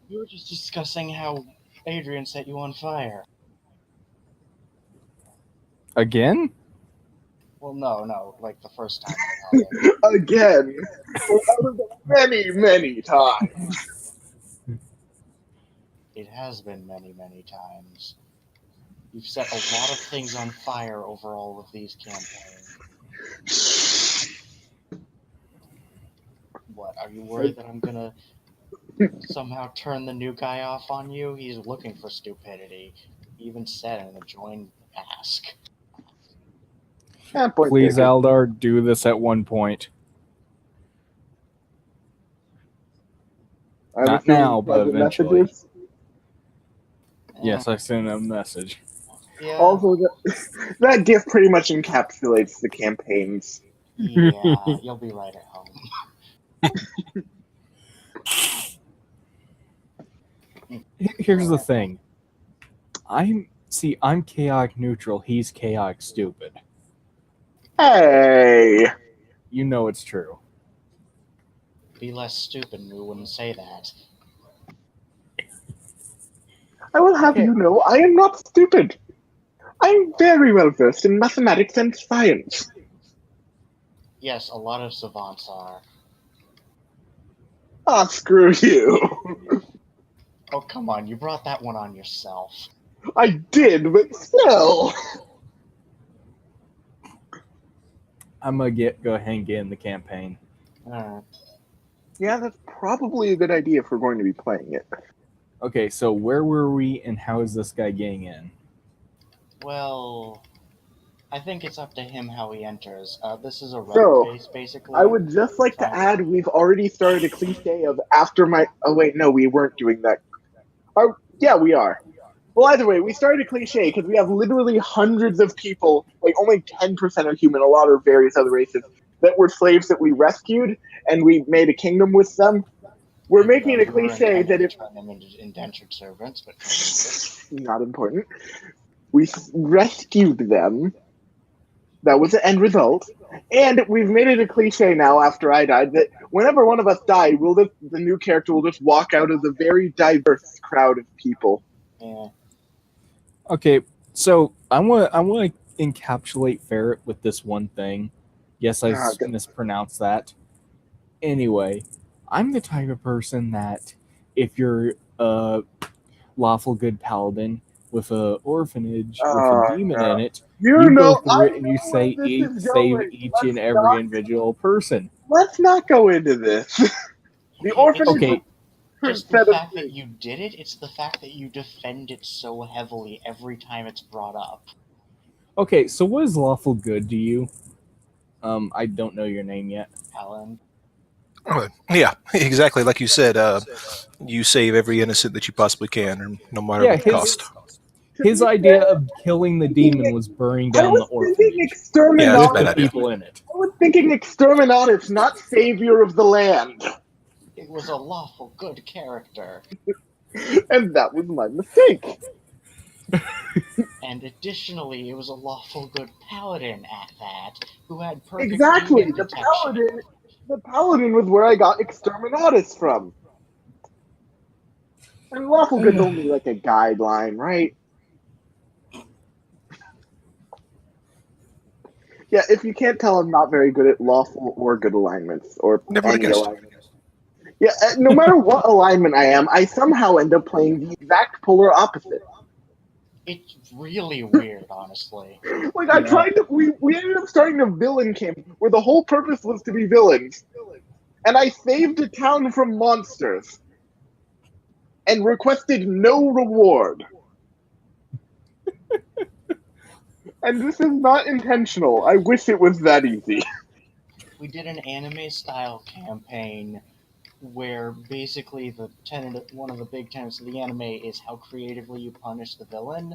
We were just discussing how Adrian set you on fire. Again? Well, no, like the first time. I held it. Again, out of the many times. It has been many times. You've set a lot of things on fire over all of these campaigns. What, are you worried that I'm gonna somehow turn the new guy off on you? He's looking for stupidity. He even said in the join ask. Please, Aldar, do this at one point. Not now, but eventually. Messages. Yes, I sent a message. Yeah. Also, that gift pretty much encapsulates the campaigns. Yeah, you'll be right at home. Here's the thing. I'm chaotic neutral. He's chaotic stupid. Hey! You know it's true. Be less stupid and we wouldn't say that. I will have you know, I am not stupid. I'm very well versed in mathematics and science. Yes, a lot of savants are. Ah, screw you. Oh, come on, you brought that one on yourself. I did, but still. I'm gonna go ahead and get in the campaign. Yeah, that's probably a good idea if we're going to be playing it. Okay, so where were we and how is this guy getting in? Well, I think it's up to him how he enters. This is a red face, basically. I would just like to add, we've already started a cliche of after my... Oh, wait, no, we weren't doing that. Oh, yeah, we are. Well, either way, we started a cliche because we have literally hundreds of people, like only 10% are human, a lot are various other races, that were slaves that we rescued, and we made a kingdom with them. We're making a cliche that if... turn them into indentured servants, but... Not important. We rescued them. That was the end result. And we've made it a cliche now after I died that whenever one of us died, the new character will just walk out of the very diverse crowd of people. Yeah. Okay, so I want to encapsulate Ferret with this one thing. Yes, I mispronounced that. Anyway, I'm the type of person that if you're a lawful good paladin with an orphanage with a demon in it, you go through it and you save each and every individual person. Let's not go into this. The orphanage... Okay. It's the fact that you did it, it's the fact that you defend it so heavily every time it's brought up. Okay, so what is lawful good to you? I don't know your name yet. Alan. Yeah, exactly. Like you said, you save every innocent that you possibly can, no matter what the cost. His idea of killing the demon was burning down the orphanage. Yeah, with the people in it. I was thinking exterminatus, not savior of the land. It was a lawful good character. And that was my mistake. And additionally, it was a lawful good paladin at that, who had perfect Exactly, demon the paladin was where I got exterminatus from. And lawful good's only like a guideline, right? Yeah, if you can't tell, I'm not very good at lawful or good alignments, or any alignments. Yeah, no matter what alignment I am, I somehow end up playing the exact polar opposite. It's really weird, honestly. Like, I tried to... We ended up starting a villain camp where the whole purpose was to be villains. And I saved a town from monsters. And requested no reward. And this is not intentional. I wish it was that easy. We did an anime-style campaign where basically one of the big tenets of the anime is how creatively you punish the villain.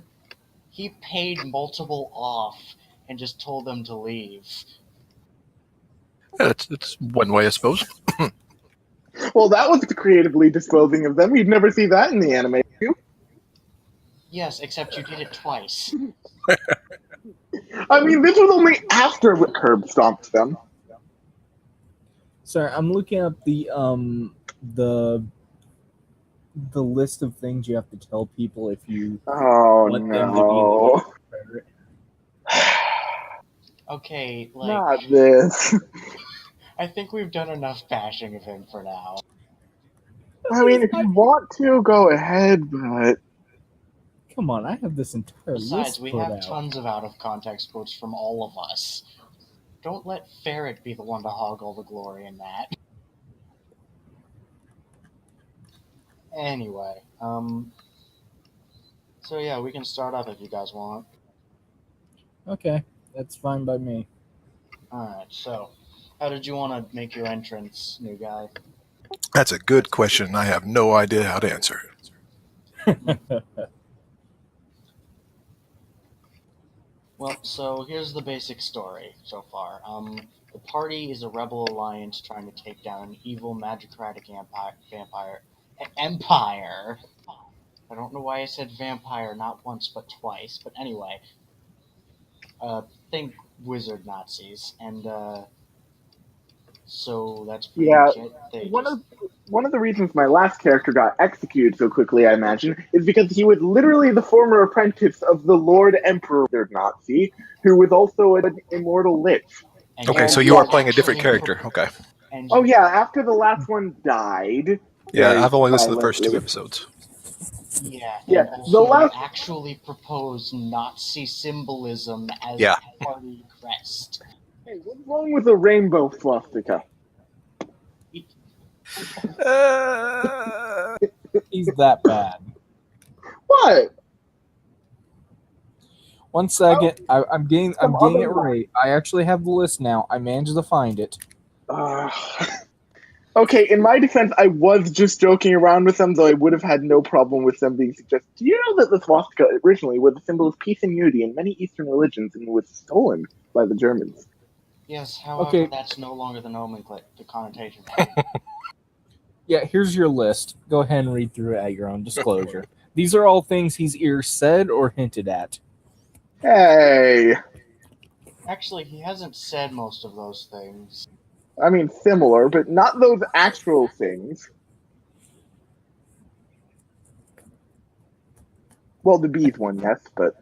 He paid multiple off and just told them to leave. Yeah, that's one way, I suppose. Well, that was creatively disposing of them. You'd never see that in the anime. Yes, except you did it twice. I mean, this was only after we curb stomped them. Sorry, I'm looking up the list of things you have to tell people if you Oh want them to be in the game. no. Okay, like, Not this. I think we've done enough bashing of him for now. I mean, if you want to, go ahead, but Come on, I have this entire Besides, list we put have out. tons of out-of-context quotes from all of us. Don't let Ferret be the one to hog all the glory in that. Anyway, so yeah, we can start up if you guys want. Okay, that's fine by me. Alright, so, how did you want to make your entrance, new guy? That's a good question. I have no idea how to answer it. Well, so here's the basic story so far. The party is a rebel alliance trying to take down an evil magicratic empire. I don't know why I said vampire not once but twice, but anyway. Think wizard Nazis, and so that's pretty yeah, much it. They one just of one of the reasons my last character got executed so quickly, I imagine, is because he was literally the former apprentice of the Lord Emperor Nazi, who was also an immortal lich. and Okay, And so you are yes, playing a different actually character. Okay. and oh yeah, after the last one died Yeah, very I've only listened to the first two violently. episodes. yeah, Yeah, and the also you last actually propose Nazi symbolism as Yeah. a party crest. hey, what's wrong with a rainbow swastika? He's that bad. What? One second, I'm getting Some it other right. I actually have the list now. I managed to find it. Okay, in my defense, I was just joking around with them, though I would have had no problem with them being suggested. Do you know that the swastika originally was a symbol of peace and unity in many Eastern religions and was stolen by the Germans? Yes, however, Okay. that's no longer the nomenclature, the connotation. Yeah, here's your list. Go ahead and read through it at your own disclosure. These are all things he's either said or hinted at. Hey, Actually, he hasn't said most of those things. I mean, similar, but not those actual things. Well, the bees one, yes, but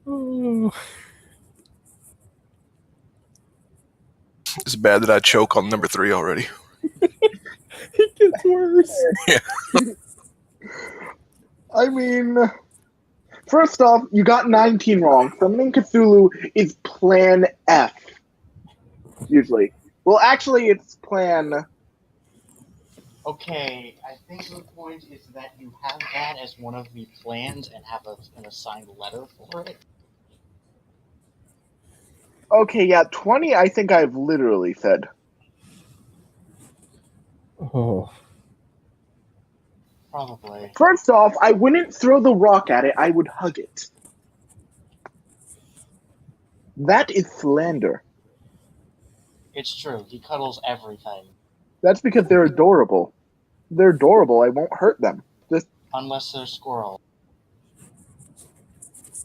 Oh, It's bad that I choke on number 3 already. it gets worse. I mean, first off, you got 19 wrong. Summoning Cthulhu is Plan F, usually. Well, actually, it's Plan. Okay, I think the point is that you have that as one of the plans and have an assigned letter for it. Okay, yeah, 20, I think I've literally said. Oh, Probably. First off, I wouldn't throw the rock at it, I would hug it. That is slander. It's true, he cuddles everything. That's because they're adorable. They're adorable, I won't hurt them. Just, Unless they're squirrel.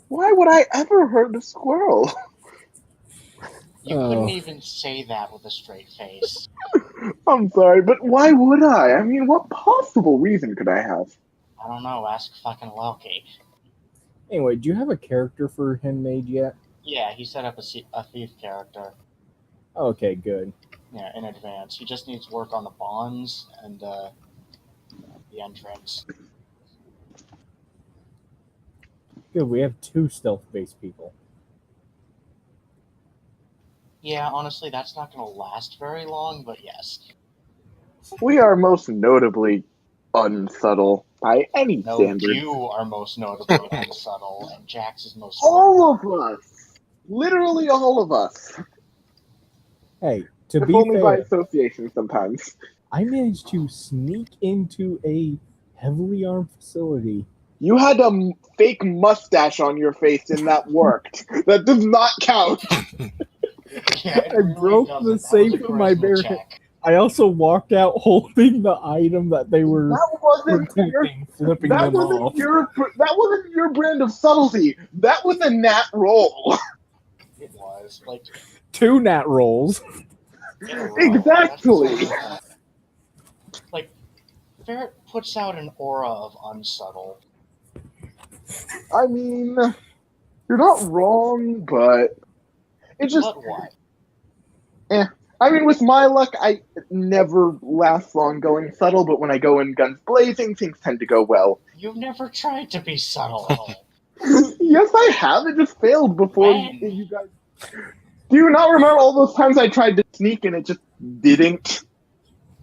why would I ever hurt a squirrel? You couldn't even say that with a straight face. I'm sorry, but why would I? I mean, what possible reason could I have? I don't know, ask fucking Loki. anyway, do you have a character for him made yet? Yeah, he set up a thief character. Okay, good. Yeah, in advance. He just needs work on the bonds and the entrance. Good, we have 2 stealth-based people. Yeah, honestly, that's not going to last very long, but yes. We are most notably unsubtle by any No, standard. you are most notably unsubtle, and Jax is most All of us! Literally all of us. Hey, to If be only by fair, association sometimes. I managed to sneak into a heavily armed facility. You had a fake mustache on your face and that worked. That does not count. Yeah, it I really broke doesn't. the That was a safe with my charisma bare check. I also walked out holding the item that they were That wasn't your, protecting, flipping that them wasn't off. your brand of subtlety. That was a nat roll. It was. was. Like, 2 nat rolls. in a row. Exactly. Like, Ferret puts out an aura of unsubtle. I mean, you're not wrong, but it just. But what? I mean, with my luck, I never last long going subtle, but when I go in guns blazing, things tend to go well. You've never tried to be subtle. Yes, I have. It just failed before When? you guys. Do you not remember all those times I tried to sneak and it just didn't?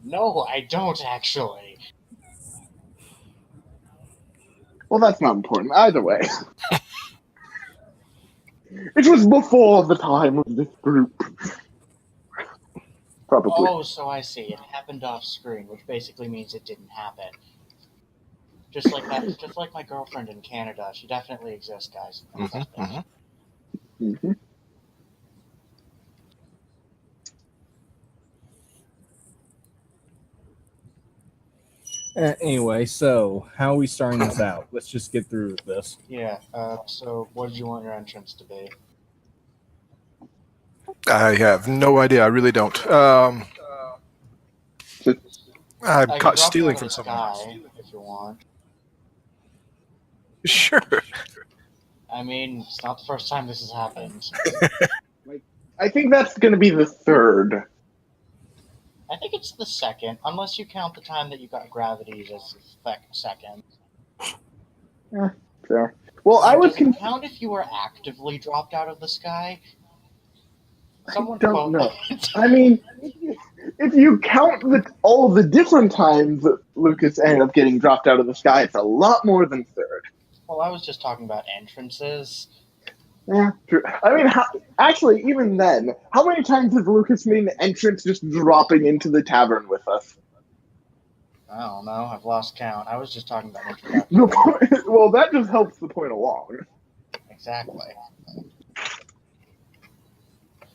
No, I don't actually. Well, that's not important. Either way. It was before the time of this group. Probably. Oh, so I see. It happened off screen, which basically means it didn't happen. Just like that. Just like my girlfriend in Canada. She definitely exists, guys. Mm-hmm. Anyway, so how are we starting this out? Let's just get through with this. Yeah. So, what did you want your entrance to be? I have no idea. I really don't. I'm I can caught drop stealing it out from of the someone. sky if you want. Sure. I mean, it's not the first time this has happened. I think that's going to be the third. I think it's the second, unless you count the time that you got gravities as the second. Fair. Well, I was Does it count if you were actively dropped out of the sky? Someone don't know. it. I mean, if you count all the different times that Lucas ended up getting dropped out of the sky, it's a lot more than third. Well, I was just talking about entrances. Yeah, true. I mean, actually, even then, how many times has Lucas made an entrance just dropping into the tavern with us? I don't know. I've lost count. I was just talking about introduction. Well, that just helps the point along. Exactly.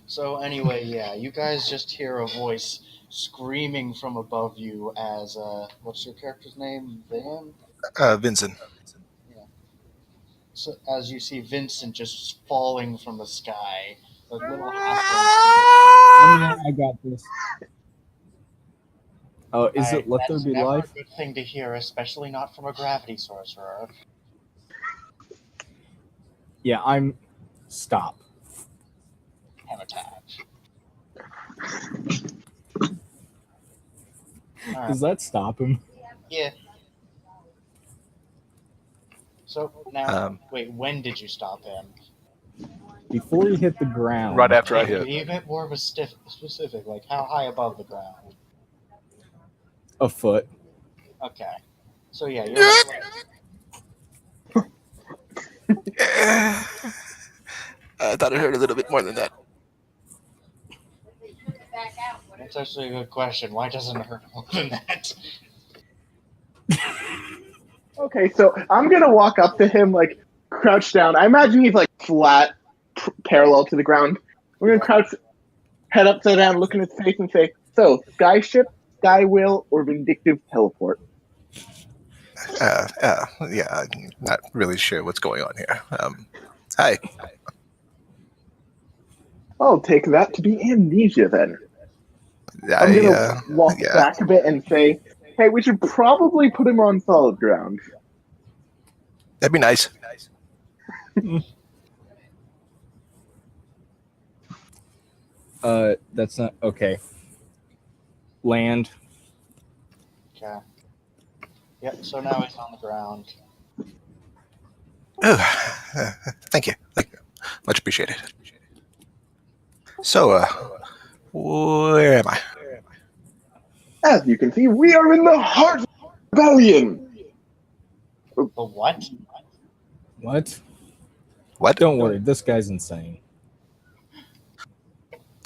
So anyway, yeah, you guys just hear a voice screaming from above you as, what's your character's name? Van? Vincent. So, as you see Vincent just falling from the sky, a little halfling. I got this. Oh, is it Let There That's Be never Life? a good thing to hear, especially not from a gravity sorcerer. Yeah, Stop. Habitat. Does that stop him? Yeah. So now, wait, when did you stop him? Before he hit the ground. Right after I Can you hit. be a bit more of a specific, like how high above the ground? A foot. Okay. So yeah, you're I thought it hurt a little bit more than that. That's actually a good question. Why doesn't it hurt more than that? Okay, so I'm gonna walk up to him, like, crouch down. I imagine he's, like, flat, parallel to the ground. We're gonna crouch, head upside down, look in his face and say, so, skyship, skywheel, or vindictive teleport? Yeah, I'm not really sure what's going on here. Hi. I'll take that to be amnesia, then. I'm gonna walk back a bit and say, hey, we should probably put him on solid ground. That'd be nice. That's not okay. Land. Okay. Yep, so now he's on the ground. Oh, thank you. Much appreciated. So, where am I? As you can see, we are in the heart of rebellion. The what? What? What? Don't worry, this guy's insane.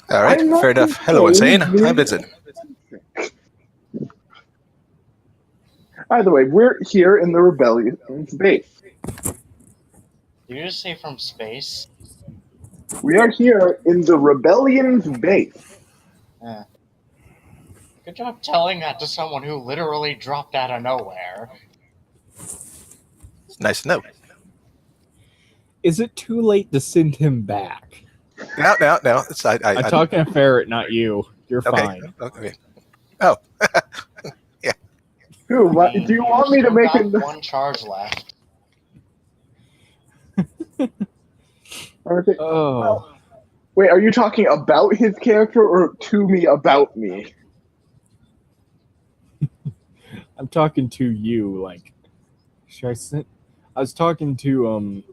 All right, fair enough. Hello, insane. I'm Vincent. Either way, we're here in the rebellion's base. Did you just say from space? We are here in the rebellion's base. Yeah. Good job telling that to someone who literally dropped out of nowhere. Nice to know. Is it too late to send him back? Now. It's, I'm talking to Ferret, not you. You're okay. fine. Okay. Oh, Who? What? I mean, Do you you've want me to still make got an? one charge left. Oh, Wait, are you talking about his character or to me about me? I'm talking to you. Like, should I send? I was talking to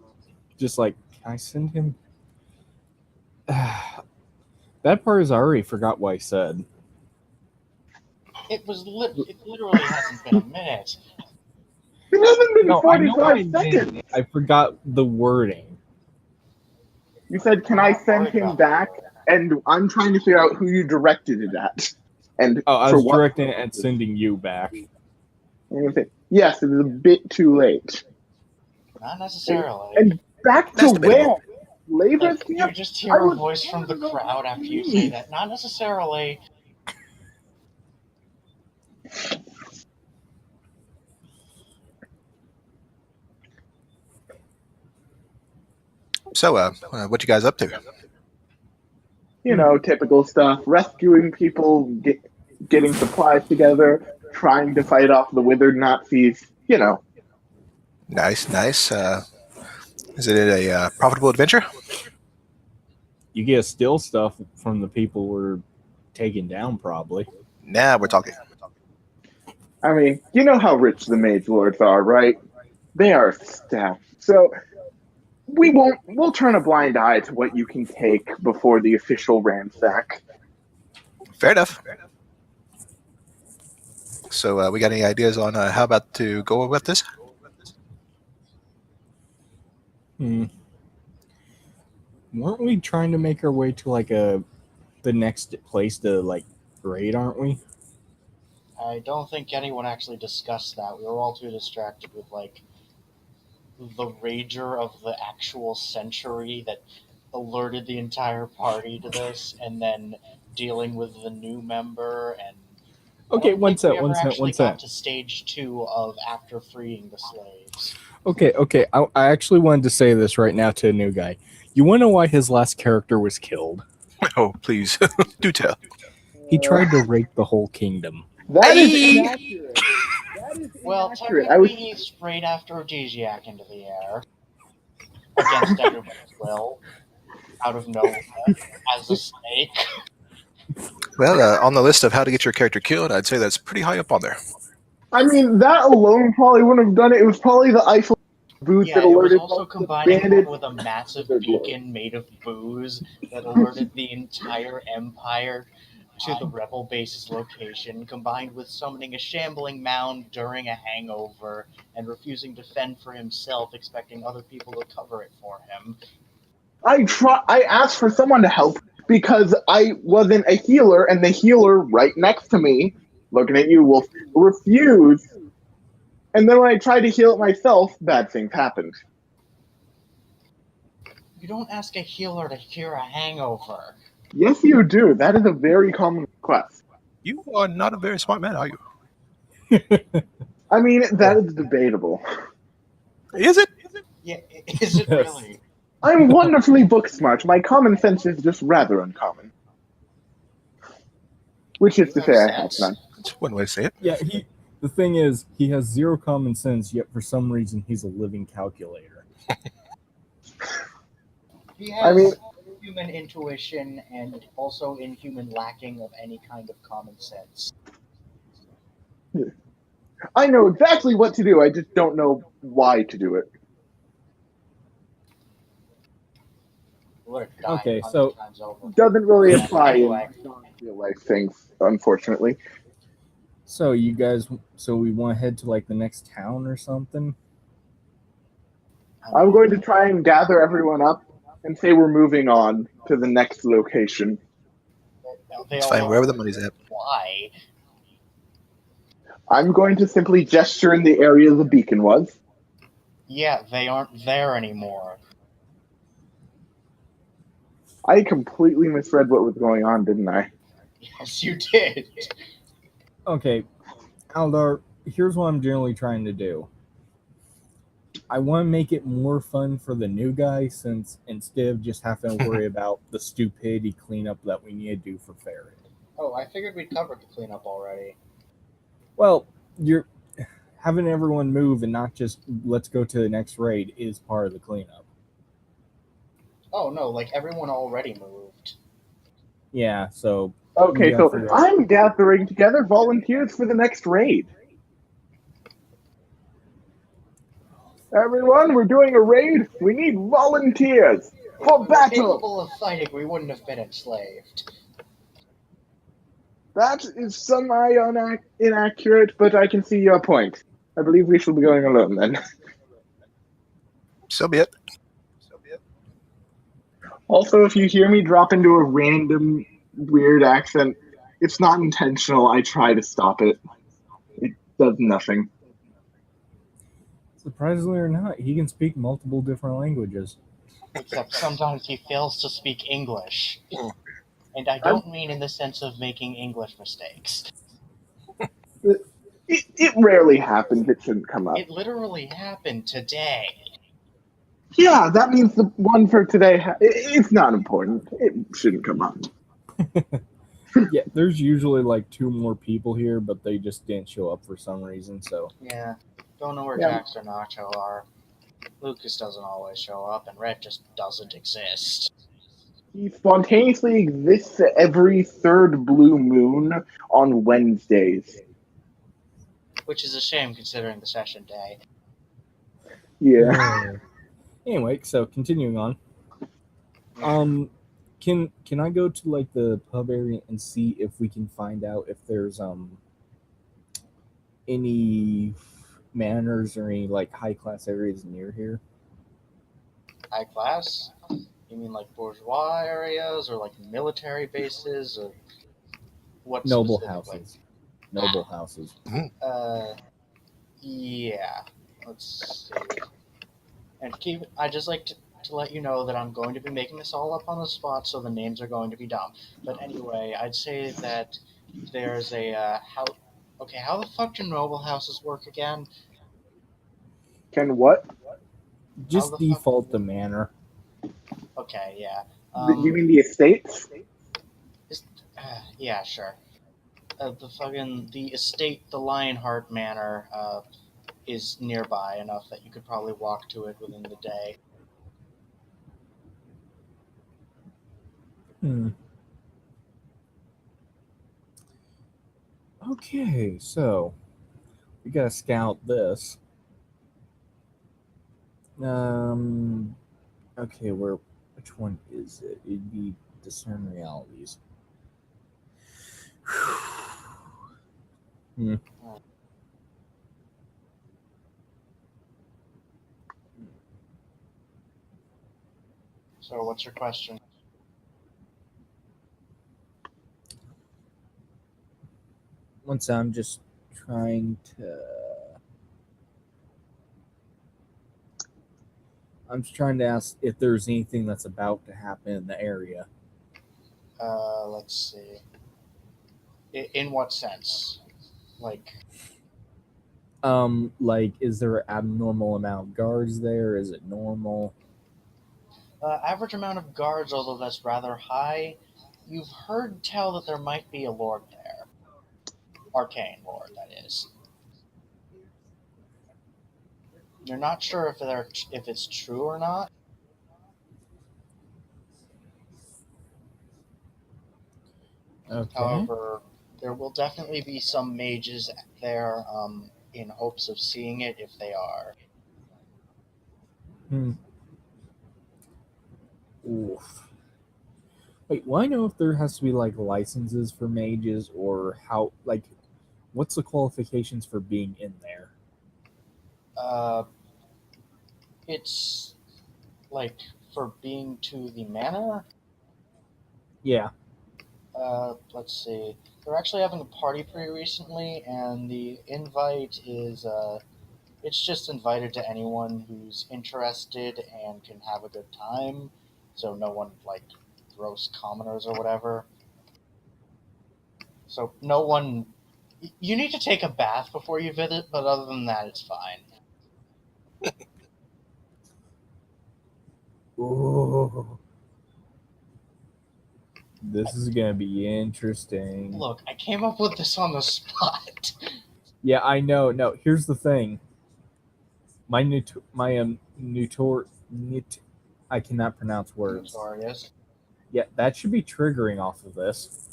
just like, can I send him? That part is I already forgot what I said. It literally hasn't been a minute. It hasn't been No, I know what I 45 seconds. did. I forgot the wording. You said, "Can I'm I not send worried him about back?" And I'm trying to figure out who you directed it at, and Oh, I for was what. directing it at sending you back. I'm gonna say, yes, it is a bit too late. Not necessarily. And back to that's debatable. where? Labor's Like, you camp? just I hear a was voice from the born over crowd after you me. say that. Not necessarily. So, what you guys up to? You know, typical stuff. Rescuing people, getting supplies together, trying to fight off the withered Nazis. You know. Nice. Is it a profitable adventure? You get steal stuff from the people we're taking down, probably. Now we're talking. I mean, you know how rich the Mage Lords are, right? They are stacked. So we'll turn a blind eye to what you can take before the official ransack. Fair enough. So, we got any ideas on how about to go about this? Hmm. Weren't we trying to make our way to like the next place to like raid? Aren't we? I don't think anyone actually discussed that. We were all too distracted with, like, the rager of the actual century that alerted the entire party to this, and then dealing with the new member. And I Okay, don't think we ever one actually got sec. to stage 2 of after freeing the slaves. Okay. I actually wanted to say this right now to a new guy. You want to know why his last character was killed? Oh, please do tell. He tried to rape the whole kingdom. That is Aye. inaccurate. That is Well, inaccurate. technically, he sprayed after Digiac into the air against everybody's will, out of nowhere, as a snake. Well, on the list of how to get your character killed, I'd say that's pretty high up on there. I mean, that alone probably wouldn't have done it. It was probably the Eiffel booth Yeah, that it was alerted also both the combining bandits. with a massive Good lord. beacon made of booze that alerted the entire empire to the rebel base's location, combined with summoning a shambling mound during a hangover and refusing to fend for himself, expecting other people to cover it for him. I asked for someone to help because I wasn't a healer, and the healer right next to me, looking at you, Wolf, refused. And then when I tried to heal it myself, bad things happened. You don't ask a healer to cure a hangover. Yes, you do. That is a very common request. You are not a very smart man, are you? I mean, that is debatable. Is it? Yeah, is it Yes. really? I'm wonderfully book smart. My common sense is just rather uncommon. Which is to say, I have none. That's one way to say it. Yeah, the thing is, he has zero common sense, yet for some reason he's a living calculator. He I has mean- human intuition and also inhuman lacking of any kind of common sense. I know exactly what to do. I just don't know why to do it. Would have died Okay, 100 so- times over. Doesn't really Yeah, apply anyway. in real life things, unfortunately. So you guys, we want to head to like the next town or something? I'm going to try and gather everyone up and say we're moving on to the next location. They It's all fine, know wherever the money's at. why. I'm going to simply gesture in the area the beacon was. Yeah, they aren't there anymore. I completely misread what was going on, didn't I? Yes, you did. Okay, Aldar, here's what I'm generally trying to do. I want to make it more fun for the new guy, since instead of just having to worry about the stupidity cleanup that we need to do for Ferret. Oh, I figured we'd covered the cleanup already. Well, you're having everyone move and not just let's go to the next raid is part of the cleanup. Oh no, like everyone already moved. Yeah, so Okay, gotta so figure out- I'm gathering together volunteers for the next raid. Everyone, we're doing a raid. We need volunteers If for we were battle. capable of fighting, we wouldn't have been enslaved. That is semi inaccurate, but I can see your point. I believe we shall be going alone then. So be it. Also, if you hear me drop into a random weird accent, it's not intentional. I try to stop it. It does nothing. surprisingly or not, he can speak multiple different languages. Except sometimes he fails to speak English. And I I'm- don't mean in the sense of making English mistakes. It rarely happens. It shouldn't come up. It literally happened today. Yeah, that means the one for today. It's not important. It shouldn't come up. Yeah, there's usually like 2 more people here, but they just didn't show up for some reason, so Yeah. Don't know where Yeah. Jax or Nacho are. Lucas doesn't always show up, and Rhett just doesn't exist. He spontaneously exists every third blue moon on Wednesdays. Which is a shame considering the session day. Yeah. Anyway, so continuing on. Can I go to like the pub area and see if we can find out if there's any manors or any like high class areas near here? High class? You mean like bourgeois areas or like military bases or what Noble specifically? houses. Noble houses. Yeah. Let's see. And I just like to let you know that I'm going to be making this all up on the spot, so the names are going to be dumb. But anyway, I'd say that there's a how. Okay, how the fuck do noble houses work again? Can what? Just the fuck- default the manor. Okay, yeah. You mean the estates? Yeah, sure. The estate, the Lionheart Manor, is nearby enough that you could probably walk to it within the day. Okay, so we gotta scout this. Okay, which one is it? It'd be discern realities. So, what's your question? Once I'm just trying to. I'm just trying to ask if there's anything that's about to happen in the area. Let's see. In what sense? Like, Like, is there an abnormal amount of guards there? Is it normal? average amount of guards, although that's rather high. You've heard tell that there might be a lord there. Arcane lord, that is. You're not sure if it's true or not. Okay. However, there will definitely be some mages there in hopes of seeing it if they are. Oof. Wait, well, I know if there has to be like licenses for mages or how, like, what's the qualifications for being in there? It's like for being to the manor. Yeah. Let's see. They're actually having a party pretty recently, and the invite is it's just invited to anyone who's interested and can have a good time. So no one like gross commoners or whatever. So no one. You need to take a bath before you visit, but other than that, it's fine. Ooh. This is gonna be interesting. Look, I came up with this on the spot. Yeah, I know. No, here's the thing. My I cannot pronounce words. Notorious. Yeah, that should be triggering off of this.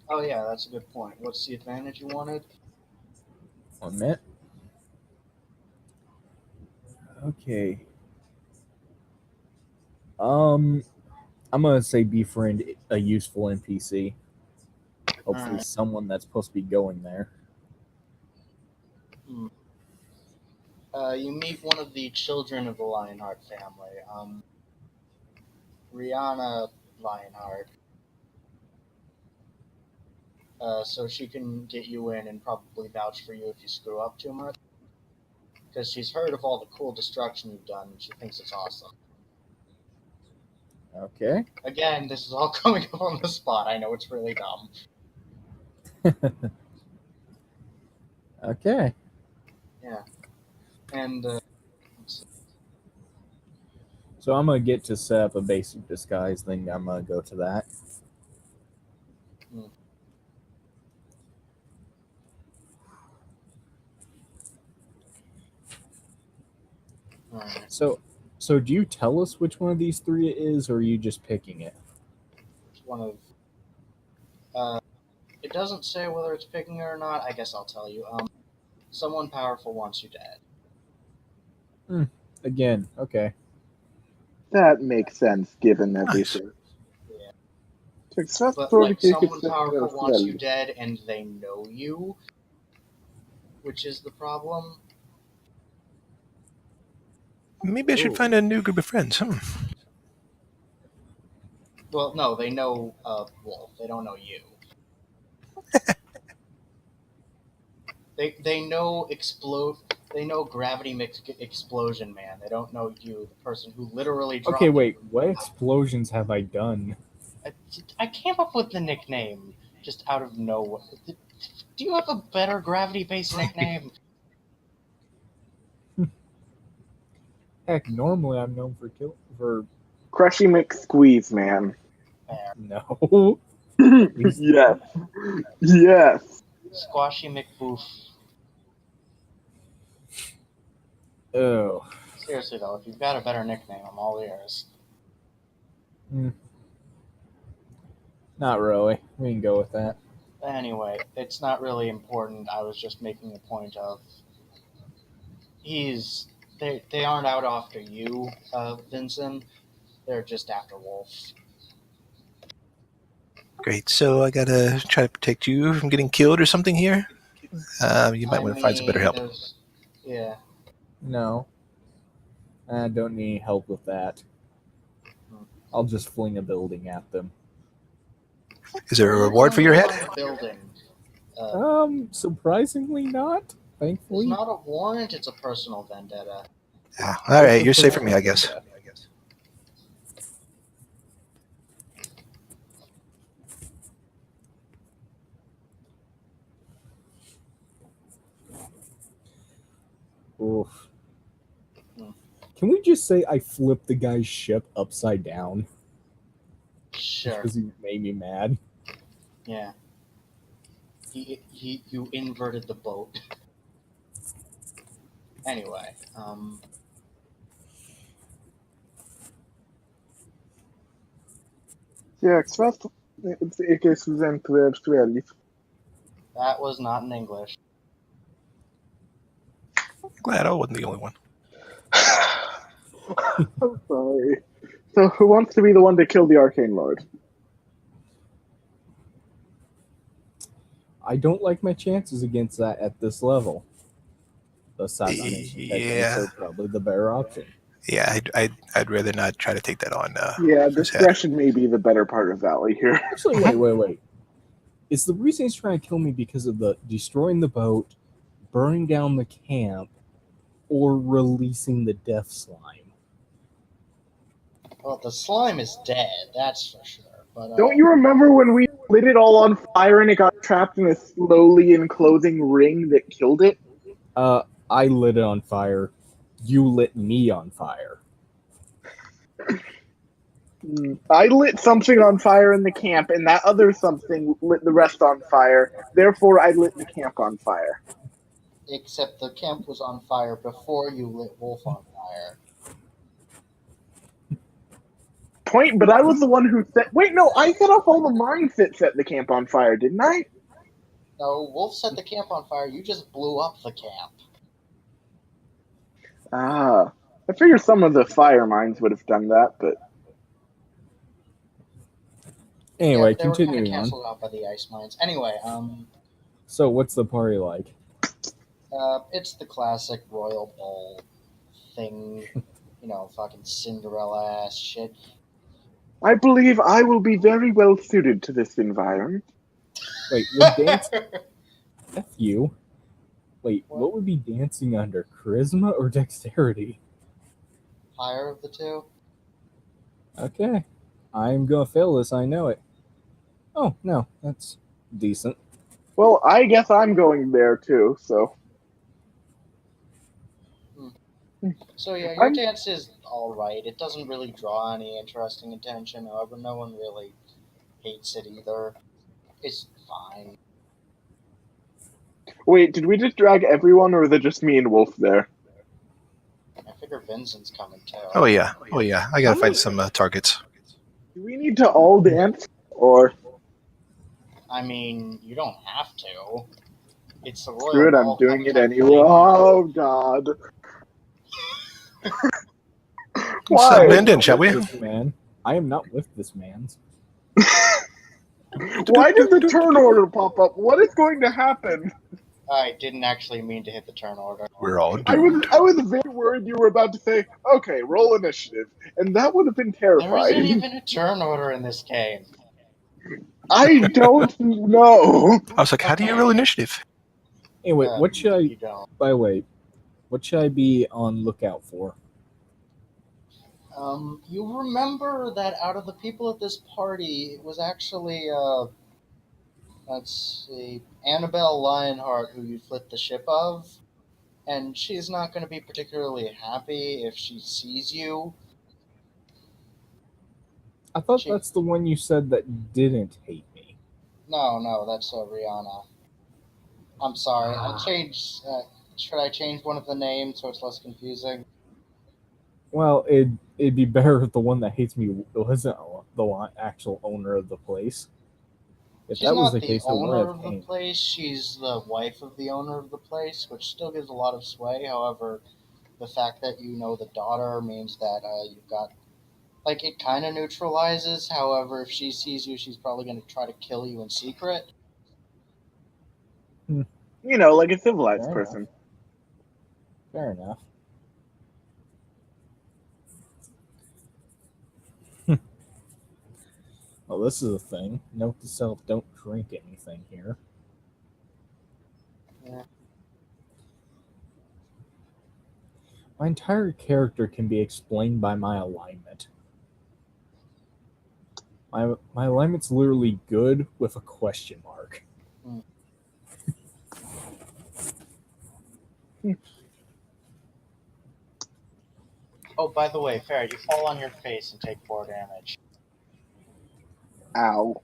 Oh yeah, that's a good point. What's the advantage you wanted? 1 minute. Okay. I'm gonna say befriend a useful NPC. Hopefully, Alright. someone that's supposed to be going there. You meet one of the children of the Lionheart family. Rihanna Lionheart. So she can get you in and probably vouch for you if you screw up too much. Because she's heard of all the cool destruction you've done and she thinks it's awesome. Okay. Again, this is all coming up on the spot. I know it's really dumb. Okay. Yeah. And, So I'm gonna get to set up a basic disguise, then I'm gonna go to that. alright. So do you tell us which one of these three it is, or are you just picking it? It's one of. It doesn't say whether it's picking her or not. I guess I'll tell you. Someone powerful wants you dead. Again, okay. That makes sense given everything. Yeah. Except But for like the someone kick powerful itself, wants well. you dead, and they know you, which is the problem. Maybe I should Ooh. find a new group of friends. Well, no, they know Wolf. They don't know you. They know explode. They know Gravity Mix Explosion Man. They don't know you, the person who literally dropped. Okay, wait. What explosions have I done? I came up with the nickname just out of nowhere. Do you have a better gravity-based nickname? Heck, normally I'm known for Crushy McSqueeze, man. There. no. Yes. Yes. Squashy McBoof. Oh. Seriously though, if you've got a better nickname, I'm all ears. Not really. We can go with that. Anyway, it's not really important. I was just making a point of they aren't out after you, Vincent. They're just after Wolf. Great. So I gotta try to protect you from getting killed or something here. You might want to find some better help. Yeah. No. I don't need help with that. I'll just fling a building at them. Is there a reward for your head? Building. Surprisingly not. Thankfully. It's not a warrant, it's a personal vendetta. Ah, all right, you're safe from me, I guess. Oof. Can we just say I flipped the guy's ship upside down? Sure. Because he made me mad. Yeah. You inverted the boat. Anyway, Ja, except ik is zijn 12. that was not in English. Glad I wasn't the only one. I'm sorry. So who wants to be the one to kill the Arcane Lord? I don't like my chances against that at this level. The assassination techniques are probably the better option. Yeah, I'd rather not try to take that on. Yeah, discretion may be the better part of Valley here. Actually, wait. Is the reason he's trying to kill me because of the destroying the boat, burning down the camp, or releasing the death slime? Well, the slime is dead, that's for sure. But don't you remember when we lit it all on fire and it got trapped in a slowly enclosing ring that killed it? I lit it on fire. You lit me on fire. I lit something on fire in the camp, and that other something lit the rest on fire. Therefore, I lit the camp on fire. Except the camp was on fire before you lit Wolf on fire. Point, but I was the one who set. Wait, no, I set off all the mines that set the camp on fire, didn't I? No, Wolf set the camp on fire. You just blew up the camp. Ah, I figure some of the fire mines would have done that, but Anyway, They were kind of continuing on. canceled out by the ice mines. Anyway, So, what's the party like? it's the classic Royal Bowl thing. Fucking Cinderella ass shit. I believe I will be very well suited to this environment. Wait, would dance? F you. Wait, What? what would be dancing under? Charisma or dexterity? Higher of the two. Okay. I'm gonna fail this, I know it. Oh, no, that's decent. Well, I guess I'm going there too, so. So yeah, your I'm- dance is alright. It doesn't really draw any interesting attention. However, no one really hates it either. It's fine. Wait, did we just drag everyone, or was it just me and Wolf there? I figure Vincent's coming too. Oh yeah. I gotta find some targets. Do we need to all dance, or I mean, you don't have to. It's the Royal screw it? I'm Ball doing it kind of anyway. thing. Oh God! Let's Why? blend in, shall we? This man. I am not with this man's. Why did the turn order pop up? What is going to happen? I didn't actually mean to hit the turn order. We're all I doomed. was very worried you were about to say, "Okay, roll initiative," and that would have been There isn't terrifying. even a turn order in this game. I don't know. I was like, how do you roll initiative? Anyway, what should I? You don't. By the way, what should I be on lookout for? You remember that out of the people at this party, it was actually, let's see, Annabelle Lionheart who you flipped the ship of, and she's not going to be particularly happy if she sees you. I thought that's the one you said that didn't hate me. No, that's Rihanna. I'm sorry. Should I change one of the names so it's less confusing? Well, it'd be better if the one that hates me wasn't the actual owner of the place. If She's that was not the the case, it would owner have of the pain. place. She's the wife of the owner of the place, which still gives a lot of sway. However, the fact that you know the daughter means that you've got, like, it kind of neutralizes. However, if she sees you, she's probably going to try to kill you in secret. You know, like a civilized Fair person. Fair enough. Well, this is a thing. Note to self: don't drink anything here. Yeah. My entire character can be explained by my alignment. My alignment's literally good with a question mark. Oh, by the way, Farrah, you fall on your face and take 4 damage. Ow.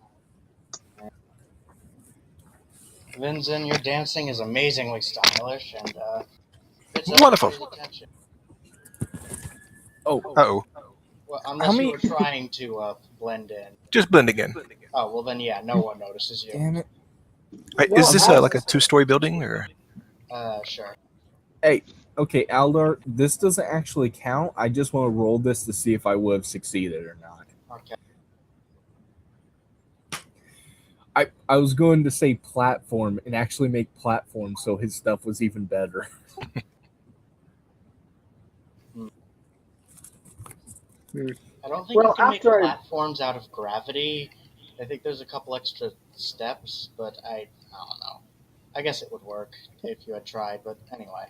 Vincent, your dancing is amazingly stylish, and it's Wonderful. attention. Oh, Uh-oh. Well, unless many- you were trying to blend in. Just blending in. Oh, well then, yeah, no one notices you. damn it. Wait, Well, is this how- like a 2-story building or? Sure. Hey, okay, Aldar, this doesn't actually count. I just want to roll this to see if I would have succeeded or not. Okay. I was going to say platform and actually make platform so his stuff was even better. I don't think Well, you can make after I- platforms out of gravity. I think there's a couple extra steps, but I don't know. I guess it would work if you had tried, but anyway.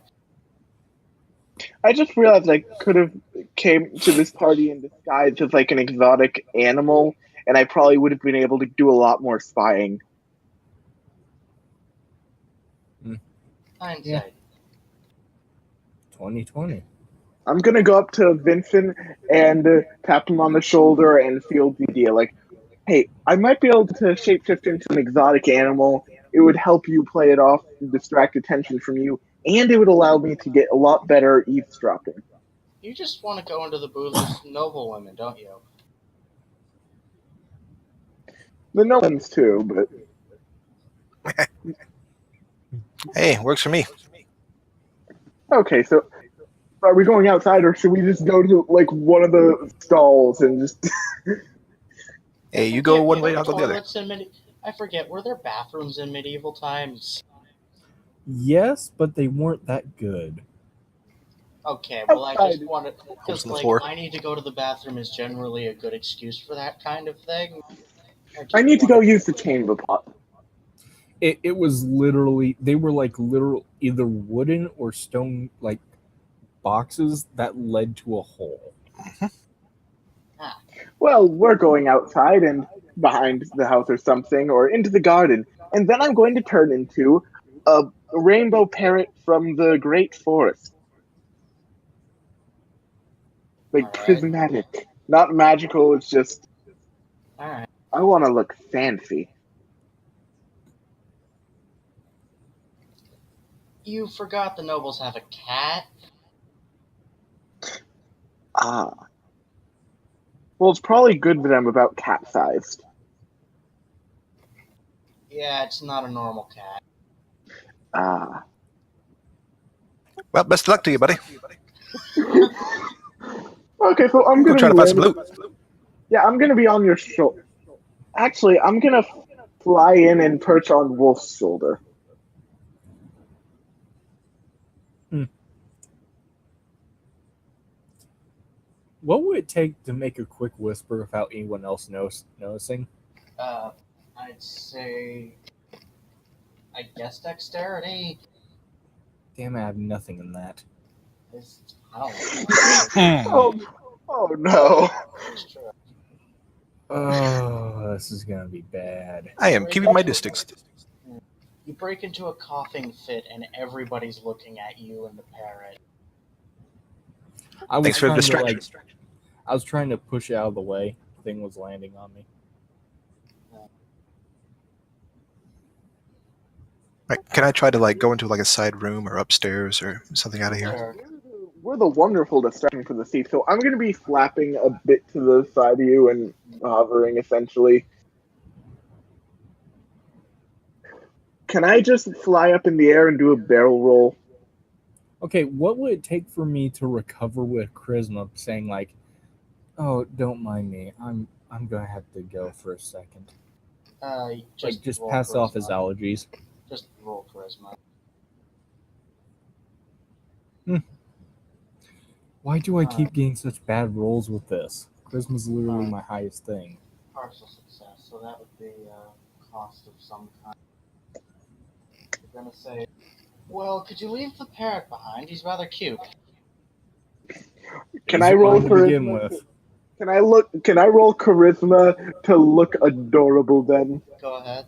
I just realized I could have came to this party in disguise as like an exotic animal, and I probably would have been able to do a lot more spying. Hindsight. Yeah. 2020. I'm gonna go up to Vincent and tap him on the shoulder and field the idea. Like, hey, I might be able to shapeshift into an exotic animal. It would help you play it off, distract attention from you, and it would allow me to get a lot better eavesdropping. You just want to go into the booth with noble women, don't you? The no ones too, but Hey, works for me. okay. So, are we going outside, or should we just go to like one of the stalls and just? Hey, you go one Were way, there I'll go the other. toilets in I forget. Were there bathrooms in medieval times? Yes, but they weren't that good. Okay, well, I just Outside. wanted Holes because in the like floor. I need to go to the bathroom is generally a good excuse for that kind of thing. I need to go use the chamber pot. It was literally, they were like literal either wooden or stone like boxes that led to a hole. Well, we're going outside and behind the house or something, or into the garden, and then I'm going to turn into a rainbow parrot from the great forest. Like All right. prismatic. Not magical, it's just All right. I want to look fancy. You forgot the nobles have a cat. Ah. Well, it's probably good that I'm about cat-sized. Yeah, it's not a normal cat. Ah. Well, best of luck to you, buddy. Okay, so I'm Go gonna try be to find some loot. Yeah, I'm gonna be on your shoulder. Actually, I'm gonna fly in and perch on Wolf's shoulder. What would it take to make a quick whisper without anyone else noticing? I'd say, I guess dexterity. Damn it, I have nothing in that. I don't know. Oh no. It's true. Oh, this is gonna be bad. I am keeping my distance. You break into a coughing fit, and everybody's looking at you and the parrot. I was Thanks for the trying to, distraction. I was trying to push it out of the way. The thing was landing on me. Right, can I try to like go into like a side room or upstairs or something out of here? Sure. We're the wonderful distraction for the thief, so I'm gonna be flapping a bit to the side of you and hovering essentially. Can I just fly up in the air and do a barrel roll? Okay, what would it take for me to recover with charisma, saying like, "Oh, don't mind me. I'm gonna have to go for a second." Just roll pass off charisma. his allergies. Just roll charisma. Why do I keep getting such bad rolls with this? Charisma's literally my highest thing. Partial success, so that would be a cost of some kind. You're gonna say, well, could you leave the parrot behind? He's rather cute. Can He's I roll fun to begin charisma? with? Can I roll charisma to look adorable then? Go ahead.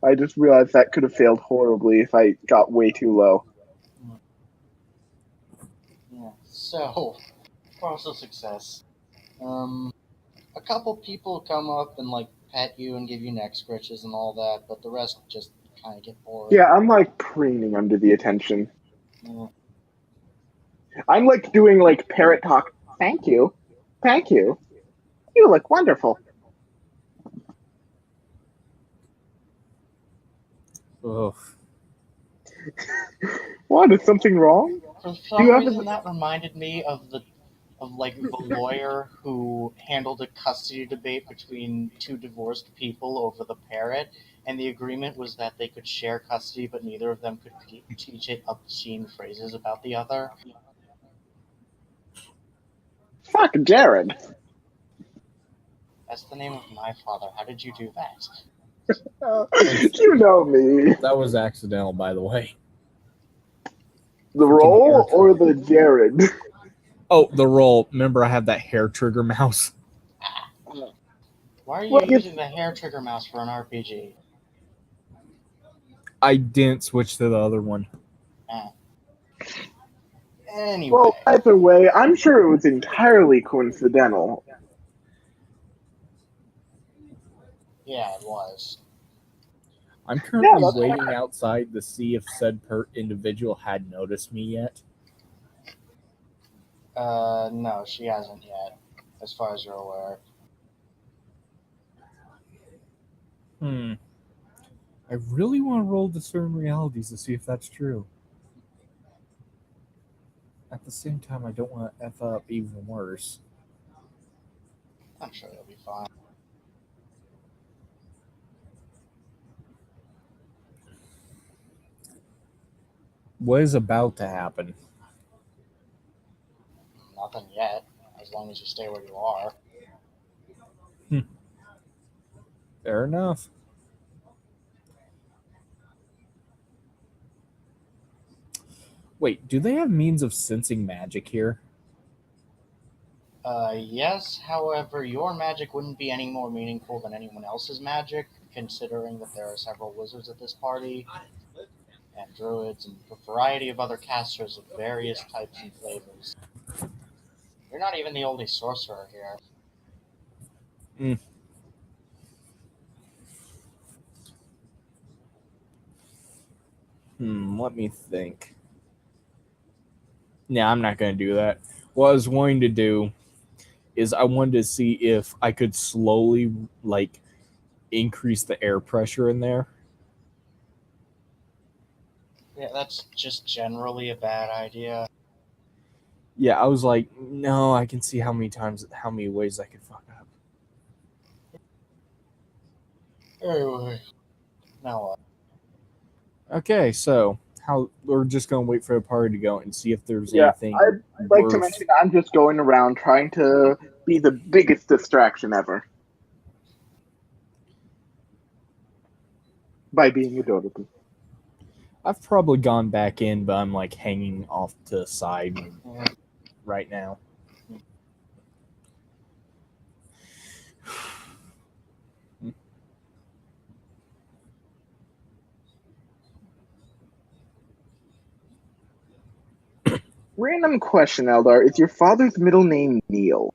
I just realized that could have failed horribly if I got way too low. Yeah. So, partial success. A couple people come up and like pet you and give you neck scratches and all that, but the rest just kind of get bored. Yeah, I'm like preening under the attention. Yeah. I'm like doing like parrot talk. Thank you. Thank you. You look wonderful. Ugh. What? Is something wrong? For some You haven't- reason, that reminded me of the lawyer who handled a custody debate between two divorced people over the parrot, and the agreement was that they could share custody, but neither of them could teach it obscene phrases about the other. Fuck Jared. That's the name of my father. How did you do that? You know me. That was accidental, by the way. The roll or the Jared? Oh, the roll. Remember, I have that hair trigger mouse. Why are you Well, using the hair trigger mouse for an RPG? I didn't switch to the other one. Anyway, Well, either way, I'm sure it was entirely coincidental. yeah, it was. I'm currently that's waiting outside to see if said individual had noticed me yet. No, she hasn't yet, as far as you're aware. I really want to roll discern realities to see if that's true. At the same time, I don't want to F up even worse. I'm sure it'll be fine. What is about to happen? Nothing yet, as long as you stay where you are. Fair enough. Wait, do they have means of sensing magic here? Yes, however, your magic wouldn't be any more meaningful than anyone else's magic, considering that there are several wizards at this party, and druids, and a variety of other casters of various types and flavors. You're not even the only sorcerer here. Let me think. Nah, I'm not going to do that. What I was wanting to do is I wanted to see if I could slowly, increase the air pressure in there. Yeah, that's just generally a bad idea. Yeah, I was like, no, I can see how many ways I could fuck up. Anyway, now what? Okay, so we're just going to wait for the party to go and see if there's Yeah, anything I'd like to worth. mention I'm just going around trying to be the biggest distraction ever by being adorable. I've probably gone back in, but I'm hanging off to the side right now. Random question, Aldar. Is your father's middle name Neil?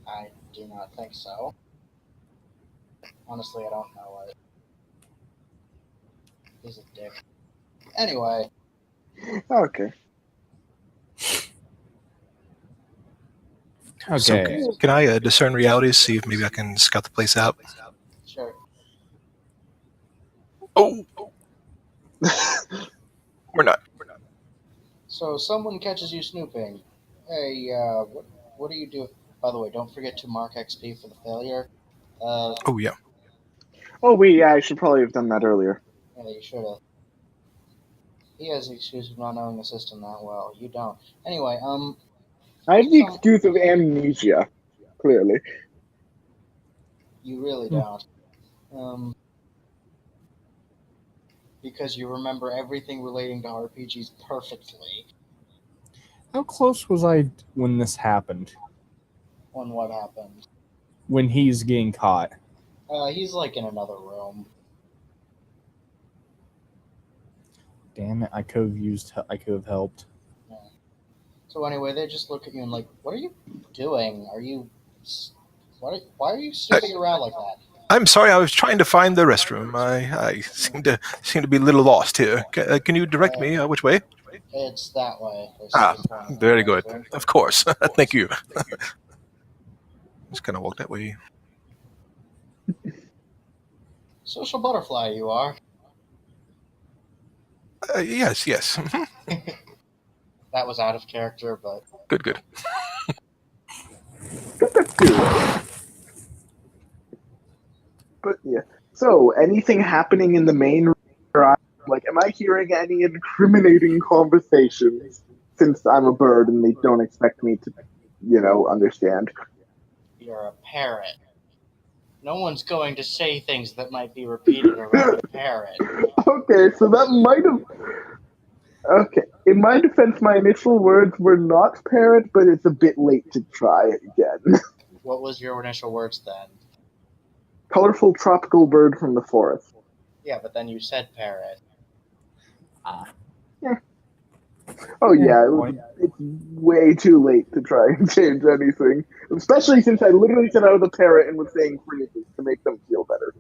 I do not think so. Honestly, I don't know it. He's a dick. Anyway. Okay. Okay. So can I discern realities, see if maybe I can scout the place out? Sure. Oh! We're not. So someone catches you snooping. Hey, what do you do? By the way, don't forget to mark XP for the failure. Oh, yeah. Oh, yeah, I should probably have done that earlier. Yeah, you should have. He has the excuse of not knowing the system that well. You don't. Anyway, I have the excuse of amnesia, clearly. You really don't. Because you remember everything relating to RPGs perfectly. How close was I when this happened? On what happened? When he's getting caught? He's in another room. Damn it! I could have helped. Yeah. So anyway, they just look at you and what are you doing? Why are you snooping around like that? I'm sorry, I was trying to find the restroom. I seem to be a little lost here. Can you direct me which way? It's that way. Very good. Of course. Thank you. Just kind of walk that way. Social butterfly, you are. Yes. That was out of character, but... Good. But yeah. So, anything happening in the main room? Am I hearing any incriminating conversations? Since I'm a bird and they don't expect me to, understand. You're a parrot. No one's going to say things that might be repeated around a parrot. Okay, so that might have... Okay, in my defense, my initial words were not parrot, but it's a bit late to try it again. What was your initial words then? Colorful tropical bird from the forest. Yeah, but then you said parrot. Ah. Yeah. Oh yeah, Point. it's way too late to try and change anything. Especially since I literally said I was a parrot and was saying phrases to make them feel better.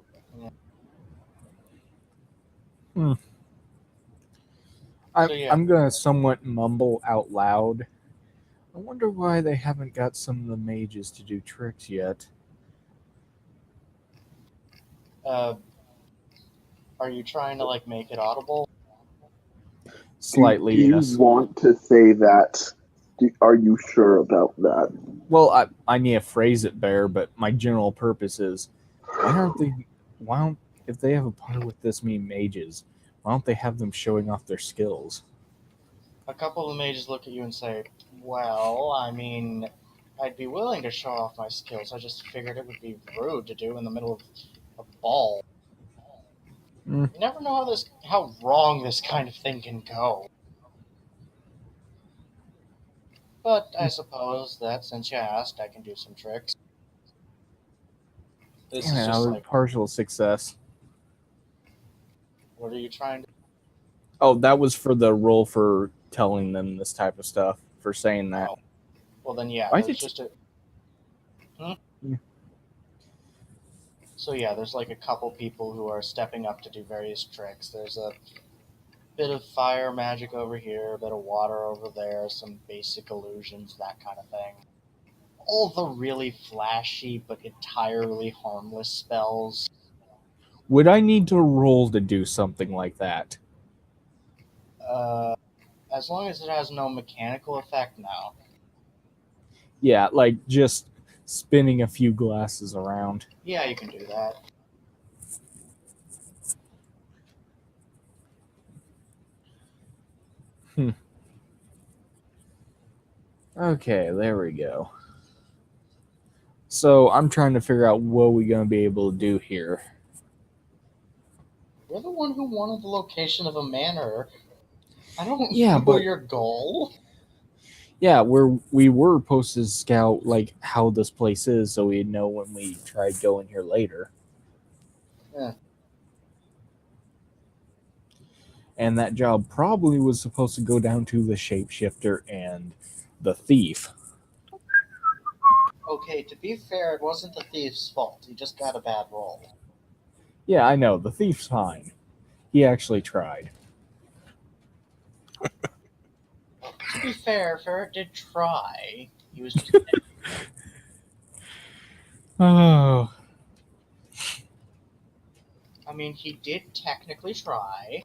Hmm. So yeah, I'm gonna somewhat mumble out loud. I wonder why they haven't got some of the mages to do tricks yet. uh, are you trying to like make it audible? Slightly, Do you yes. want to say that? Are you sure about that? Well, I need to phrase it better, but my general purpose is, why aren't they? Why don't if they have a part with this many mages? Why don't they have them showing off their skills? A couple of the mages look at you and say, "Well, I mean, I'd be willing to show off my skills. I just figured it would be rude to do in the middle of a ball. Mm. You never know how wrong this kind of thing can go." But I suppose that since you asked, I can do some tricks. This Damn is it, I just was like, partial success. what are you trying to Oh, that was for the role for telling them this type of stuff, for saying that. know? Well, then, yeah, Why there's did you? just a. Hmm? Yeah. So, yeah, there's like a couple people who are stepping up to do various tricks. There's a bit of fire magic over here, a bit of water over there, some basic illusions, that kind of thing. All the really flashy but entirely harmless spells. Would I need to roll to do something like that? Uh, as long as it has no mechanical effect now. Yeah, like just spinning a few glasses around. Yeah, you can do that. Hmm. Okay, there we go. So I'm trying to figure out what we're gonna be able to do here. You're the one who wanted the location of a manor. I don't Yeah, know but your goal. yeah, we were supposed to scout like how this place is, so we'd know when we tried going here later. Eh, And that job probably was supposed to go down to the shapeshifter and the thief. okay, to be fair, it wasn't the thief's fault. He just got a bad roll. Yeah, I know, the thief's fine. He actually tried. To be fair, Ferret did try. He was just. Oh, I mean, he did technically try.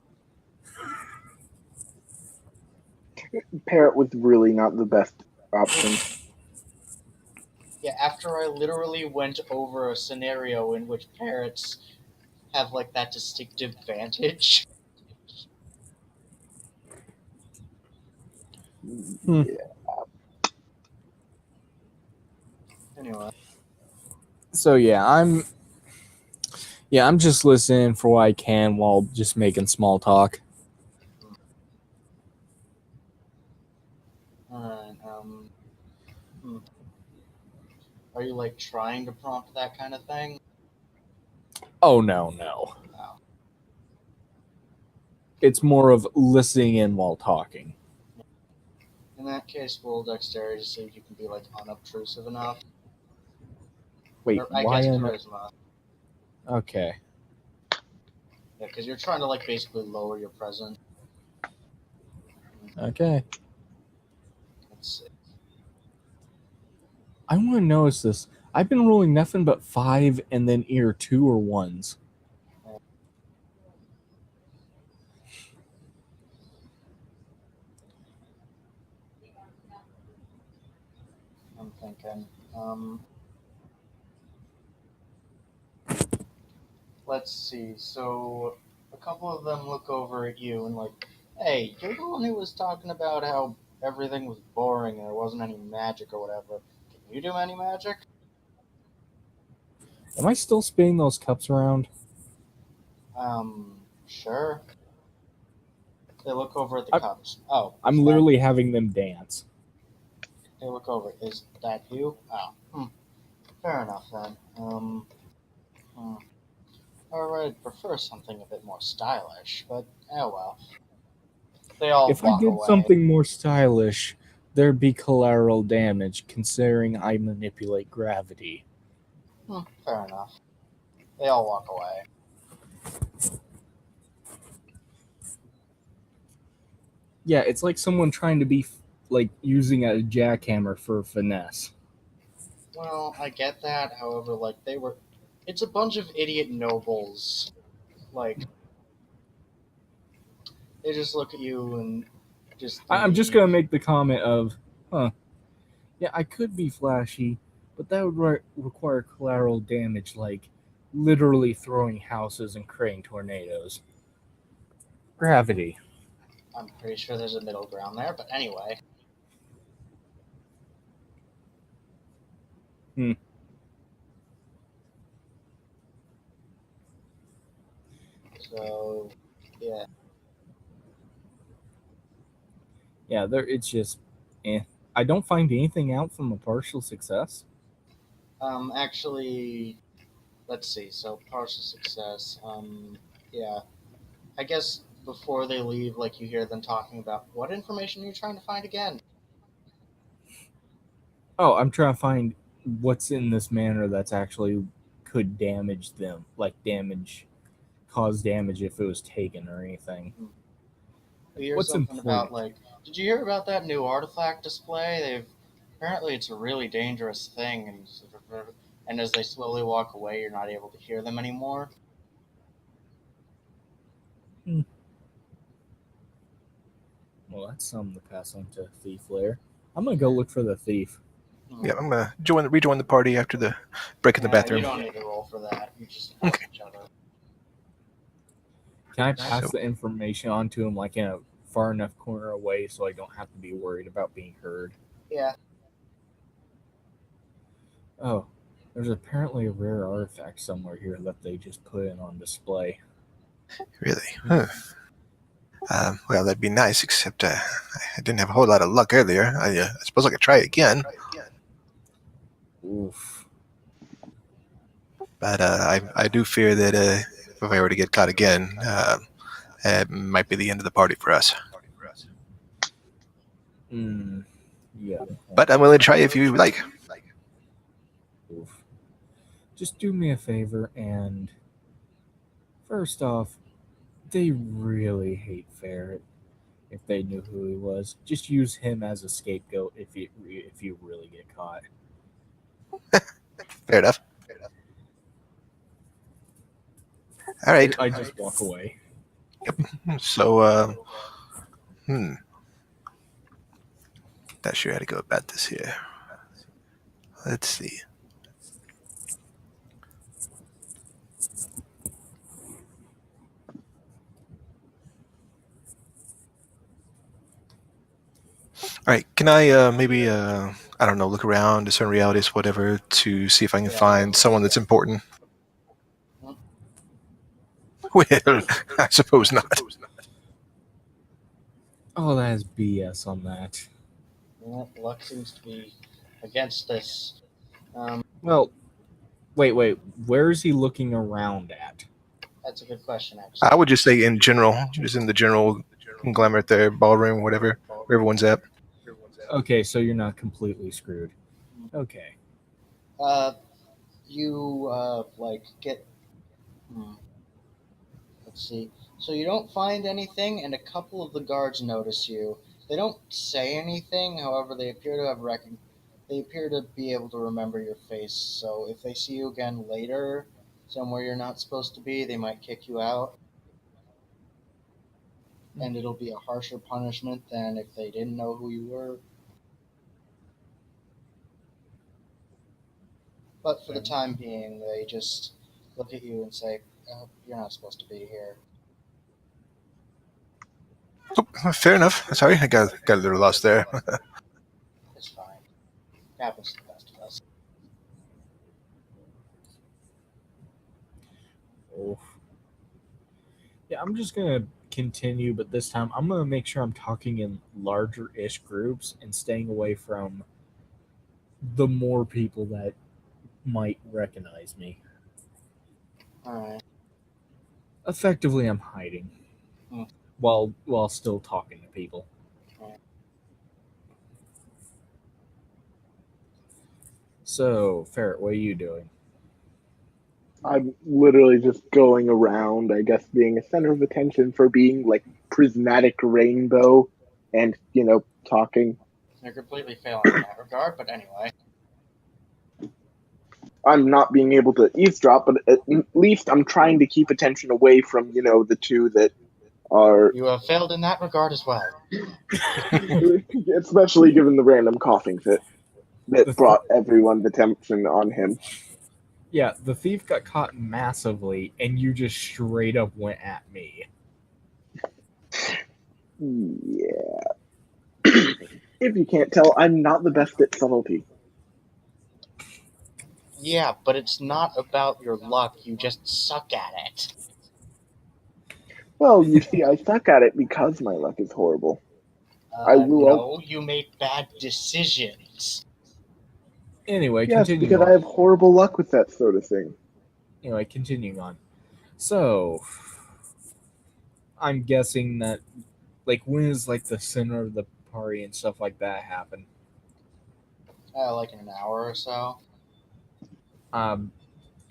Parrot was really not the best option. Yeah, after I literally went over a scenario in which parrots have like that distinctive advantage. Hmm. Yeah. Anyway, So I'm just listening for what I can while just making small talk. alright, hmm. Are you like trying to prompt that kind of thing? Oh no, no. No. It's more of listening in while talking. In that case, roll dexterity to see if you can be like unobtrusive enough. Wait, Or I why guess am charisma. okay? Yeah, because you're trying to like basically lower your presence. Okay. Let's see. I want to notice this. I've been rolling nothing but 5 and then either 2 or 1s. I'm thinking. Let's see. So a couple of them look over at you and like, hey, you're the one who was talking about how everything was boring and there wasn't any magic or whatever. Can you do any magic? Am I still spinning those cups around? Sure. They look over at the I, cups. Oh, I'm is that? literally having them dance. They look over. Is that you? Oh, fair enough then. Hmm. Alright, I'd prefer something a bit more stylish, but oh well. They all If I walk did away. something more stylish, there'd be collateral damage, considering I manipulate gravity. Fair enough. They all walk away. Yeah, it's like someone trying to be like using a jackhammer for finesse. Well, I get that. However, like it's a bunch of idiot nobles. Like they just look at you and just I'm just leave. gonna make the comment of, huh? Yeah, I could be flashy, but that would require collateral damage, like literally throwing houses and creating tornadoes. Gravity. I'm pretty sure there's a middle ground there, but anyway. So, yeah. Yeah, there. It's just, I don't find anything out from a partial success. Actually, let's see. So, partial success. Yeah. I guess before they leave, like you hear them talking about what information are you trying to find again? Oh, I'm trying to find what's in this manor that's actually could damage them, like cause damage if it was taken or anything. You hear What's something about important? like, did you hear about that new artifact display? Apparently it's a really dangerous thing, and as they slowly walk away, you're not able to hear them anymore. Well, that's something to pass on to Thief later. I'm gonna go look for the thief. Yeah, I'm gonna rejoin the party after the break in the bathroom. You don't need to roll for that. You just help each other. Can I pass So- the information on to him, like in a far enough corner away, so I don't have to be worried about being heard? Yeah. Oh, there's apparently a rare artifact somewhere here that they just put in on display. Really? Huh. Well, that'd be nice, except I didn't have a whole lot of luck earlier. I suppose I could try again. Oof. But I do fear that if I were to get caught again, it might be the end of the party for us. Yeah. But I'm willing to try if you like. Oof. Just do me a favor and first off, they really hate Ferret. If they knew who he was, just use him as a scapegoat if you really get caught. Fair enough. All right. I just walk away. So, not sure how to go about this here. Let's see. All right, can I maybe I don't know, look around, discern realities, whatever, to see if I can find someone that's important? Well, I suppose not. Oh, that is BS on that. Yeah, luck seems to be against this. Well, wait. Where is he looking around at? That's a good question, actually. I would just say in general, just in the general glamour at their ballroom, whatever, where everyone's at. Okay, so you're not completely screwed. Okay. You get. Let's see. So you don't find anything, and a couple of the guards notice you. They don't say anything, however, they appear to have They appear to be able to remember your face. So if they see you again later, somewhere you're not supposed to be, they might kick you out. And it'll be a harsher punishment than if they didn't know who you were. But for the time being, they just look at you and say, oh, you're not supposed to be here. Oh, fair enough. Sorry, I got a little lost there. It's fine. It happens to the best of us. Oh. Yeah, I'm just gonna continue, but this time I'm gonna make sure I'm talking in larger-ish groups and staying away from the more people that might recognize me. Alright. Effectively, I'm hiding while still talking to at people. So, Ferret, what are you doing? I'm literally just going around, I guess, being a center of attention for being like prismatic rainbow and, talking. You're completely failing in that regard, but anyway. I'm not being able to eavesdrop, but at least I'm trying to keep attention away from, the two that are, You have failed in that regard as well. especially given the random coughing fit that brought everyone's attention on him. Yeah, the thief got caught massively, and you just straight up went at me. Yeah. If you can't tell, I'm not the best at subtlety. Yeah, but it's not about your luck. You just suck at it. Well, you see, I suck at it because my luck is horrible. No, you made bad decisions. Anyway, Yes, continuing because on. I have horrible luck with that sort of thing. Anyway, continuing on. So, I'm guessing that, like, when is, like, the center of the party and stuff like that happen? Like in an hour or so.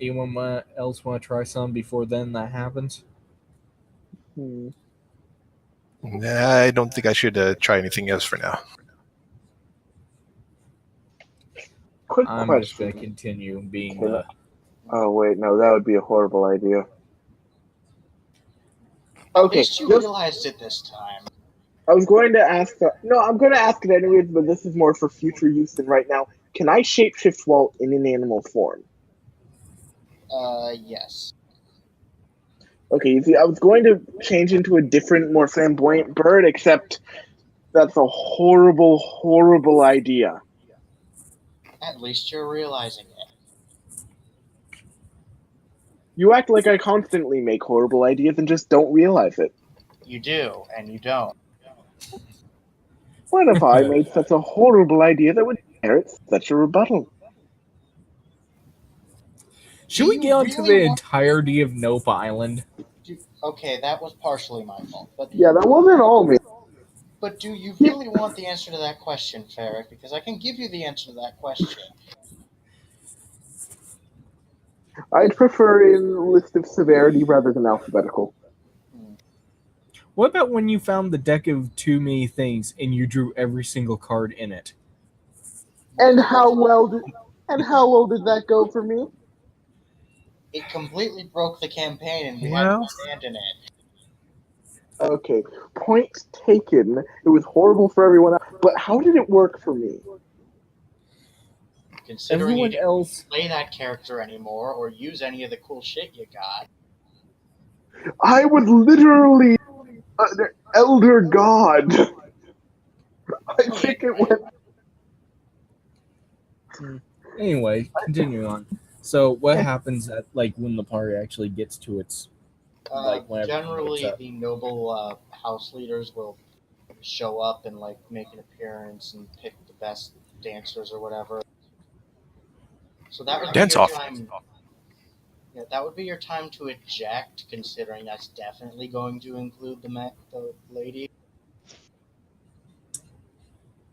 Anyone else want to try some before then that happens? I don't think I should try anything else for now. Quick I'm question. just going to continue being Okay. the... Oh, wait, no, that would be a horrible idea. At Okay, least you realized it this time. I was going to ask... No, I'm going to ask it anyways, but this is more for future use than right now. Can I shapeshift while in an animal form? Yes. Okay, you see, I was going to change into a different, more flamboyant bird, except that's a horrible, horrible idea. At least you're realizing it. You act like I constantly make horrible ideas and just don't realize it. You do, and you don't. What if I made such a horrible idea that would merit such a rebuttal? Should we get onto the entirety of Nope Island? Okay, that was partially my fault. But Yeah, that wasn't all me. But do you really want the answer to that question, Ferret? Because I can give you the answer to that question. I'd prefer in list of severity rather than alphabetical. What about when you found the deck of too many things and you drew every single card in it? And how well did that go for me? It completely broke the campaign, and we had to abandon it. Okay, point taken. It was horrible for everyone else, but how did it work for me? Considering Everyone you didn't else play that character anymore or use any of the cool shit you got. I was literally an elder god. I think it went. Anyway, continuing on. So, what happens at like when the party actually gets to its Generally, the noble house leaders will show up and like make an appearance and pick the best dancers or whatever. So that would be Dance your off. time. Yeah, that would be your time to eject, considering that's definitely going to include the lady.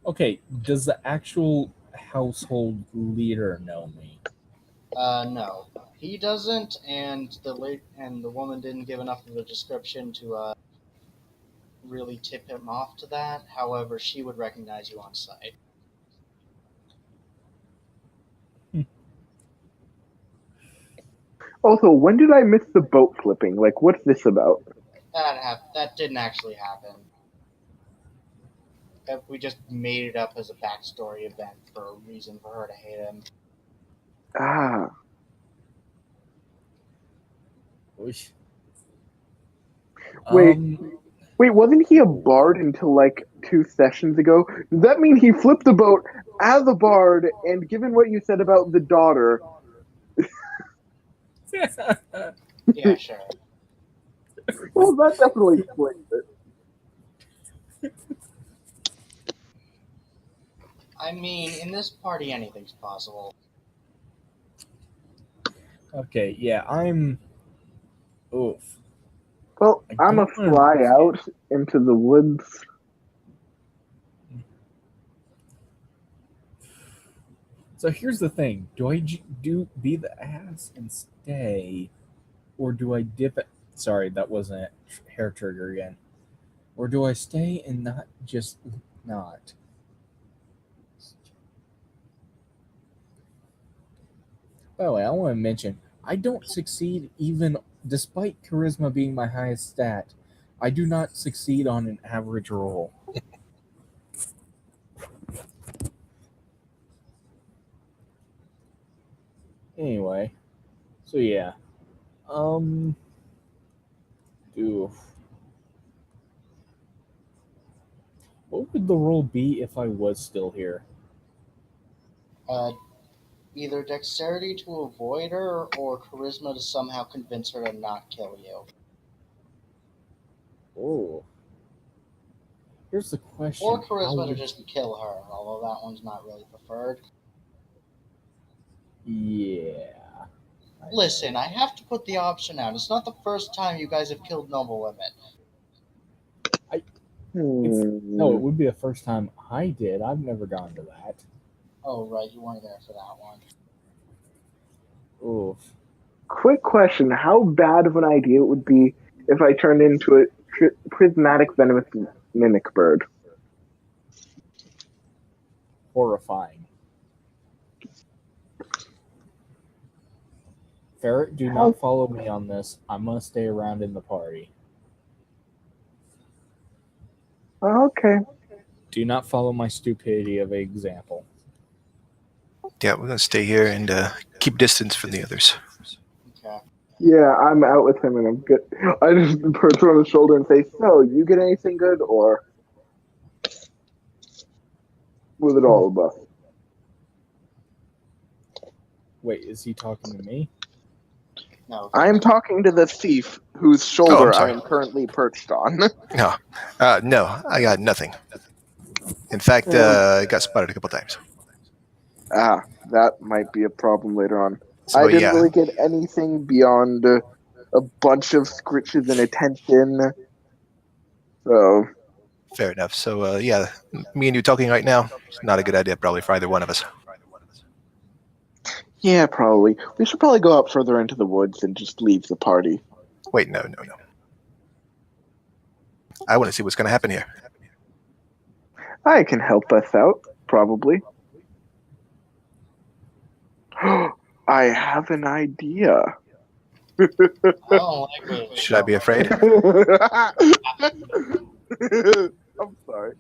Okay, does the actual household leader know me? No, he doesn't, and the woman didn't give enough of a description to really tip him off to that. However, she would recognize you on sight. Also, when did I miss the boat flipping? Like, what's this about? That didn't actually happen. We just made it up as a backstory event for a reason for her to hate him. Ah. Wait, wasn't he a bard until like 2 sessions ago? Does that mean he flipped the boat as a bard, and given what you said about the daughter... Yeah, sure. Well, that definitely explains it. I mean, in this party, anything's possible. Okay, yeah, I'm... Oof. Well, I'm a fly out into the woods. So here's the thing: do I do be the ass and stay, or do I dip it? Sorry, that wasn't hair trigger again. Or do I stay and not just not? By the way, I want to mention I don't succeed even despite charisma being my highest stat. I do not succeed on an average roll. Anyway, so yeah. Oof. What would the roll be if I was still here? Either dexterity to avoid her or charisma to somehow convince her to not kill you. Oh. Here's the question. Or charisma to just kill her, although that one's not really preferred. Yeah. Listen, I have to put the option out. It's not the first time you guys have killed noble women. No, it would be the first time I did. I've never gone to that. Oh, right, you weren't there for that one. Oof. Quick question: how bad of an idea it would be if I turned into a prismatic venomous mimic bird? Horrifying. Ferret, do not follow me on this. I'm going to stay around in the party. Okay. Do not follow my stupidity of an example. Yeah, we're gonna stay here and keep distance from the others. Okay. Yeah, I'm out with him and I'm good. I just perch her on his shoulder and say, "So, you get anything good, or with it all above?" Wait, is he talking to me? No. I'm talking to the thief whose shoulder I am currently perched on. No, I got nothing. In fact, I got spotted a couple times. That might be a problem later on. So, I didn't yeah. really get anything beyond a bunch of scritches and attention. So, Fair enough. So, yeah, me and you talking right now, it's not a good idea probably for either one of us. yeah, probably. We should probably go out further into the woods and just leave the party. Wait, no. I want to see what's going to happen here. I can help us out, probably. I have an idea. I don't like it. Should I be afraid? I'm sorry.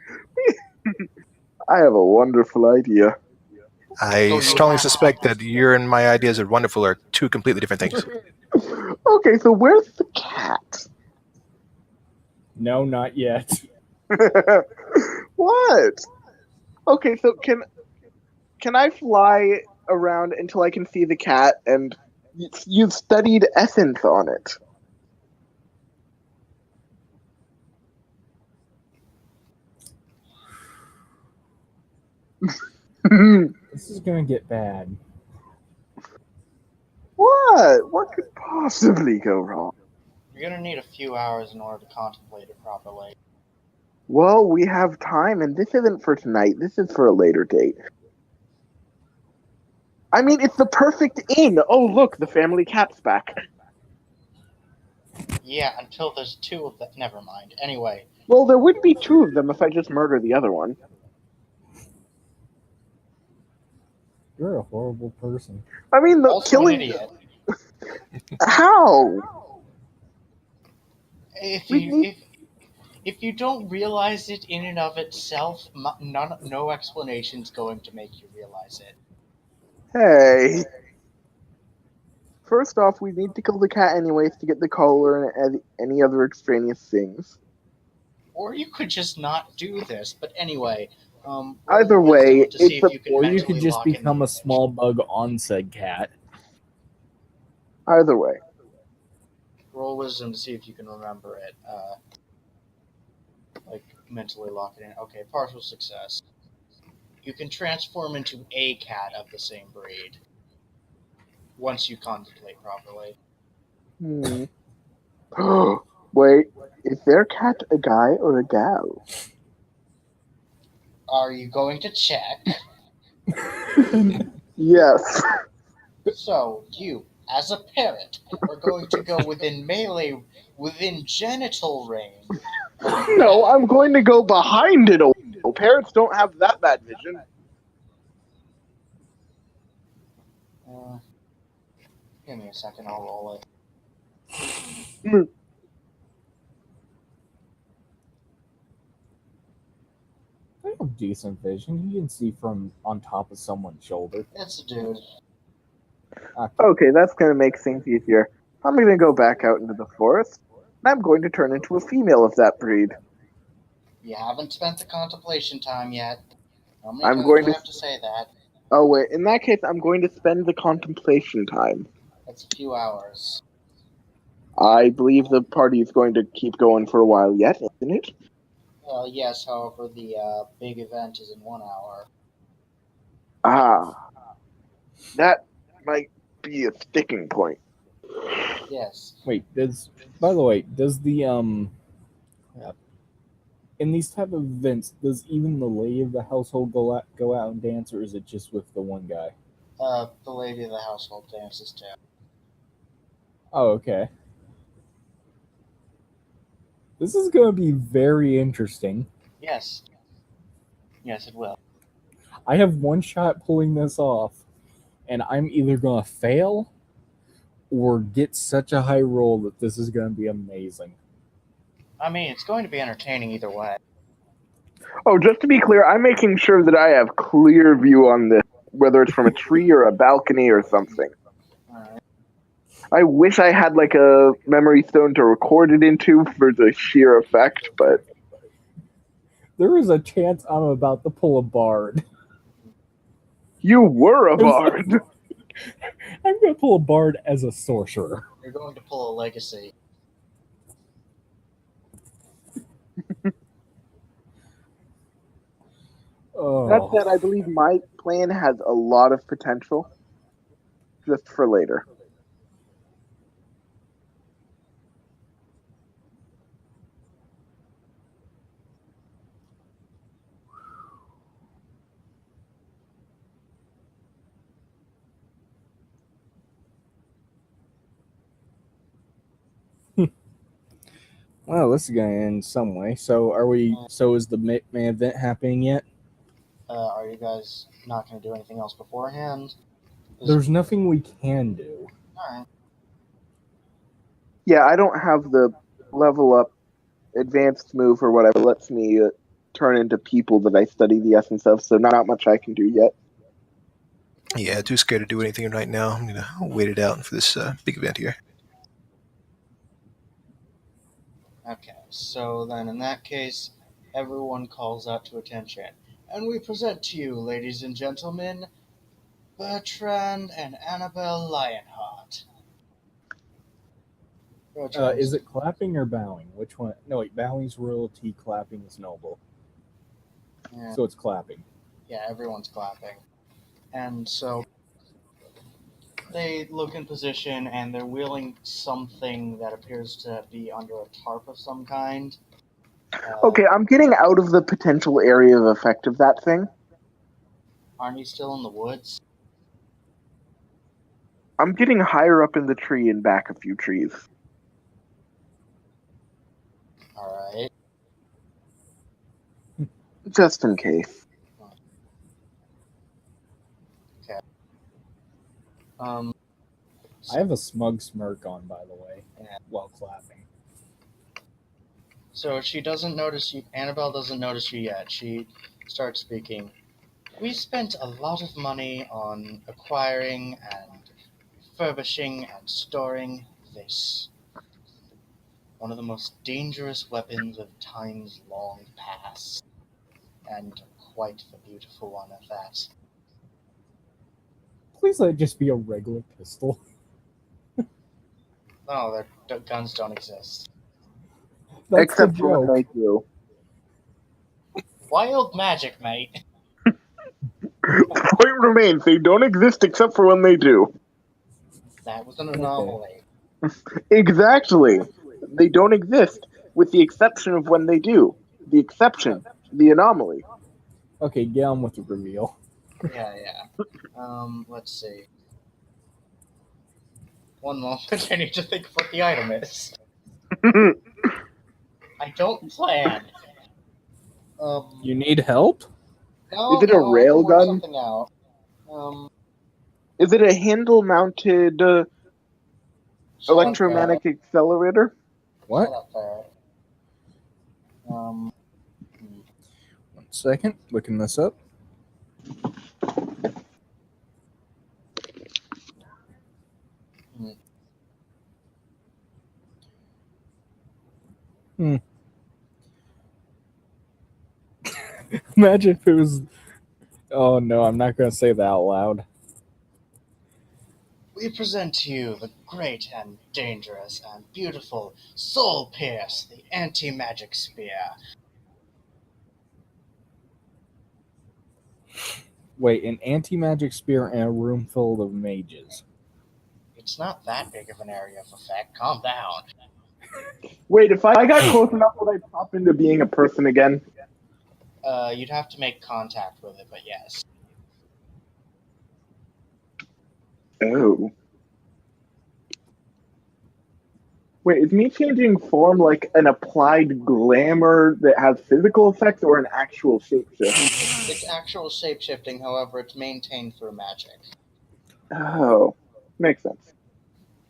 I have a wonderful idea. I strongly suspect that your and my ideas are wonderful are two completely different things. Okay, so where's the cat? No, not yet. What? Okay, so can I fly around until I can see the cat? And you've studied essence on it. This is going to get bad. What? What could possibly go wrong? You're gonna need a few hours in order to contemplate it properly. Well, we have time, and this isn't for tonight. This is for a later date. I mean, it's the perfect inn. Oh, look, the family cat's back. Yeah, until there's two of them. Never mind. Anyway. Well, there would be two of them if I just murder the other one. You're a horrible person. I mean, the Also killing. an idiot. How? If you don't realize it in and of itself, no explanation's going to make you realize it. Hey. First off, we need to kill the cat anyways to get the collar and any other extraneous things. Or you could just not do this. But anyway, either way, or you could just become a small bug on said cat. Either way. Roll wisdom to see if you can remember it. Like mentally lock it in. Okay, partial success. You can transform into a cat of the same breed once you contemplate properly. Wait, is their cat a guy or a gal? Are you going to check? Yes. So, you, as a parrot, are going to go within melee, within genital range. No, I'm going to go behind it a little. Parrots don't have that bad vision. Give me a second, I'll roll it. I have decent vision. You can see from on top of someone's shoulder. It's a dude. Okay, that's going to make things easier. I'm going to go back out into the forest. And I'm going to turn into a female of that breed. You haven't spent the contemplation time yet. How many I'm times going do I to- have to say that? Oh, wait. In that case, I'm going to spend the contemplation time. That's a few hours. I believe the party is going to keep going for a while yet, isn't it? Well, yes, however, the big event is in 1 hour. Ah. That might be a sticking point. Yes. Wait, by the way, does the crap. In these type of events, does even the lady of the household go out and dance, or is it just with the one guy? The lady of the household dances too. Oh, okay. This is going to be very interesting. Yes. Yes, it will. I have one shot pulling this off, and I'm either going to fail or get such a high roll that this is going to be amazing. I mean, it's going to be entertaining either way. Oh, just to be clear, I'm making sure that I have clear view on this, whether it's from a tree or a balcony or something. Alright. I wish I had like a memory stone to record it into for the sheer effect, but There is a chance I'm about to pull a bard. you were a bard. I'm going to pull a bard as a sorcerer. You're going to pull a legacy. That Oh, said, I believe my plan has a lot of potential. Just for later. well, this is going to end some way. So, are we? So, is the main event happening yet? Are you guys not going to do anything else beforehand? There's nothing we can do. Alright. Yeah, I don't have the level up advanced move or whatever lets me turn into people that I study the essence of, so not much I can do yet. Yeah, too scared to do anything right now. I'm gonna wait it out for this big event here. Okay, so then in that case, everyone calls out to attention. And we present to you, ladies and gentlemen, Bertrand and Annabelle Lionheart. Is it clapping or bowing? Which one? No, wait. Bowing's royalty, clapping is noble. Yeah, So it's clapping. yeah, everyone's clapping. And so they look in position and they're wheeling something that appears to be under a tarp of some kind. Okay, I'm getting out of the potential area of effect of that thing. Aren't you still in the woods? I'm getting higher up in the tree and back a few trees. Alright. Just in case. I have a smug smirk on, by the way, Yeah. while clapping. So she doesn't notice you. Annabelle doesn't notice you yet. She starts speaking. We spent a lot of money on acquiring and refurbishing and storing this. One of the most dangerous weapons of times long past. And quite the beautiful one at that. Please let it just be a regular pistol. No, their guns don't exist. That's Except the for joke. when they do. Wild magic, mate. Point remains, they don't exist except for when they do. That was an anomaly. Exactly. They don't exist, with the exception of when they do. The exception. The anomaly. Okay, get on with the reveal. Yeah. Let's see. One moment, I need to think of what the item is. I don't plan. You need help? No, Is it a I can work railgun? something out. Is it a handle-mounted Shut up, electromagnetic accelerator? What? Shut up, Ferret. Hmm. 1 second. Looking this up. Imagine if it was. Oh no, I'm not going to say that out loud. We present to you the great and dangerous and beautiful Soul Pierce, the anti-magic spear. Wait, an anti-magic spear in a room full of mages. It's not that big of an area of effect. Calm down. Wait, if I got close enough, would I pop into being a person again? You'd have to make contact with it, but yes. Oh. Wait, is me changing form like an applied glamour that has physical effects or an actual shapeshift? It's actual shape-shifting, however, it's maintained through magic. Oh, makes sense.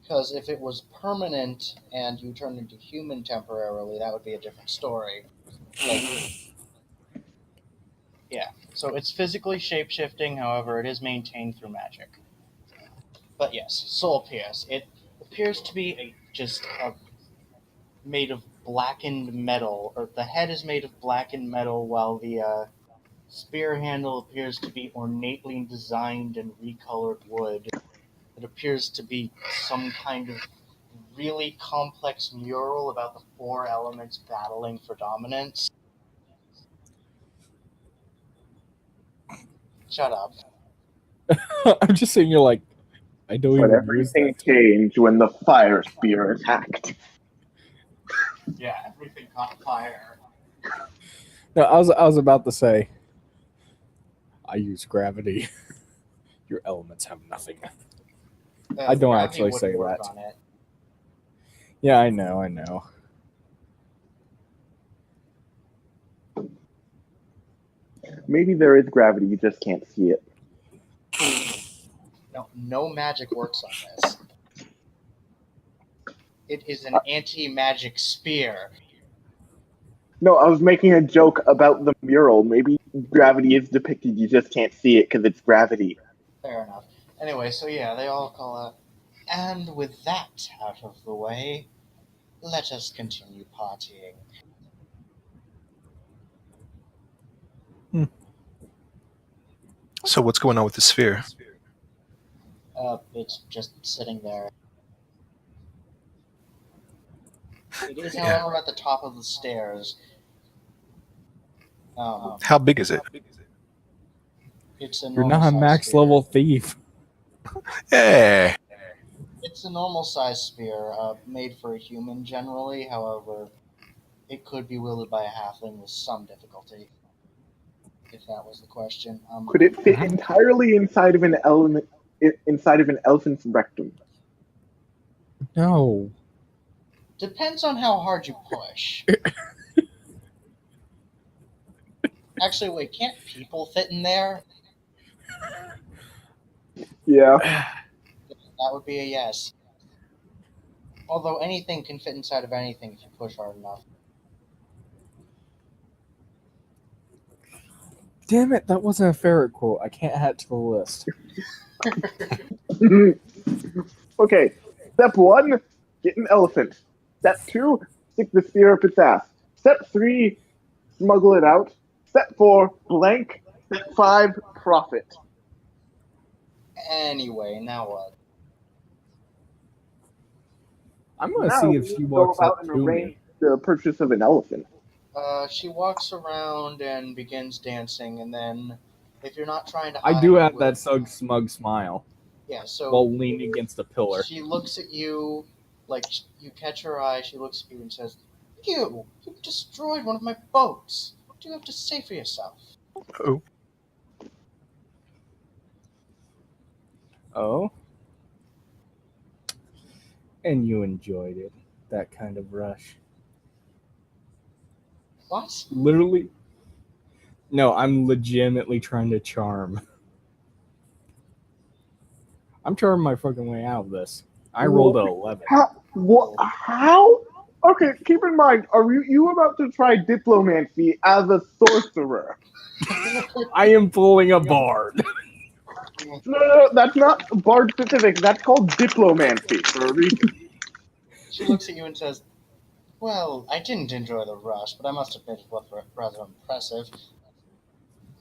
Because if it was permanent and you turned into human temporarily, that would be a different story. Yeah, so it's physically shape-shifting, however, it is maintained through magic. But yes, Soul Pierce. It appears to be made of blackened metal, or the head is made of blackened metal, while the spear handle appears to be ornately designed and recolored wood. It appears to be some kind of really complex mural about the four elements battling for dominance. Shut up. I'm just saying, you're like, I don't But even use everything that. changed when the fire spear attacked. Yeah, everything caught fire. No, I was about to say, I use gravity. Your elements have nothing. I don't Gravity actually wouldn't say work that. on it. Yeah, I know. Maybe there is gravity, you just can't see it. No magic works on this. It is an anti-magic spear. No, I was making a joke about the mural. Maybe gravity is depicted, you just can't see it because it's gravity. Fair enough. Anyway, so yeah, they all call out. And with that out of the way, let us continue partying. So what's going on with the sphere? It's just sitting there. It is, Yeah. however, at the top of the stairs. How big is it? It's a You're normal not a size max sphere. level thief. Hey. It's a normal size sphere, made for a human generally. However, it could be wielded by a halfling with some difficulty. If that was the question. Could it fit entirely inside of an elephant's rectum? No. Depends on how hard you push. Actually, wait, can't people fit in there? Yeah. That would be a yes. Although anything can fit inside of anything if you push hard enough. Damn it, that wasn't a ferret quote. I can't add it to the list. Okay, step 1, get an elephant. Step 2, stick the spear up its ass. Step 3, smuggle it out. Step 4, blank. Step 5, profit. Anyway, now what? I'm gonna Now see we if need she to go walks about up and to arrange me. the purchase of an elephant. She walks around and begins dancing, and then, if you're not trying to I hide, do you have will. that smug smile Yeah, so while leaning against a pillar. she looks at you, like you catch her eye. She looks at you and says, "You destroyed one of my boats. What do you have to say for yourself?" Oh. Oh, and you enjoyed it. That kind of rush. What? Literally. No, I'm legitimately trying to charm. I'm charming my fucking way out of this. I rolled an 11. How? What? How? Okay, keep in mind, are you about to try diplomancy as a sorcerer? I am pulling a bard. No, that's not bard specific. That's called diplomancy for a reason. She looks at you and says, "Well, I didn't enjoy the rush, but I must admit it was rather impressive.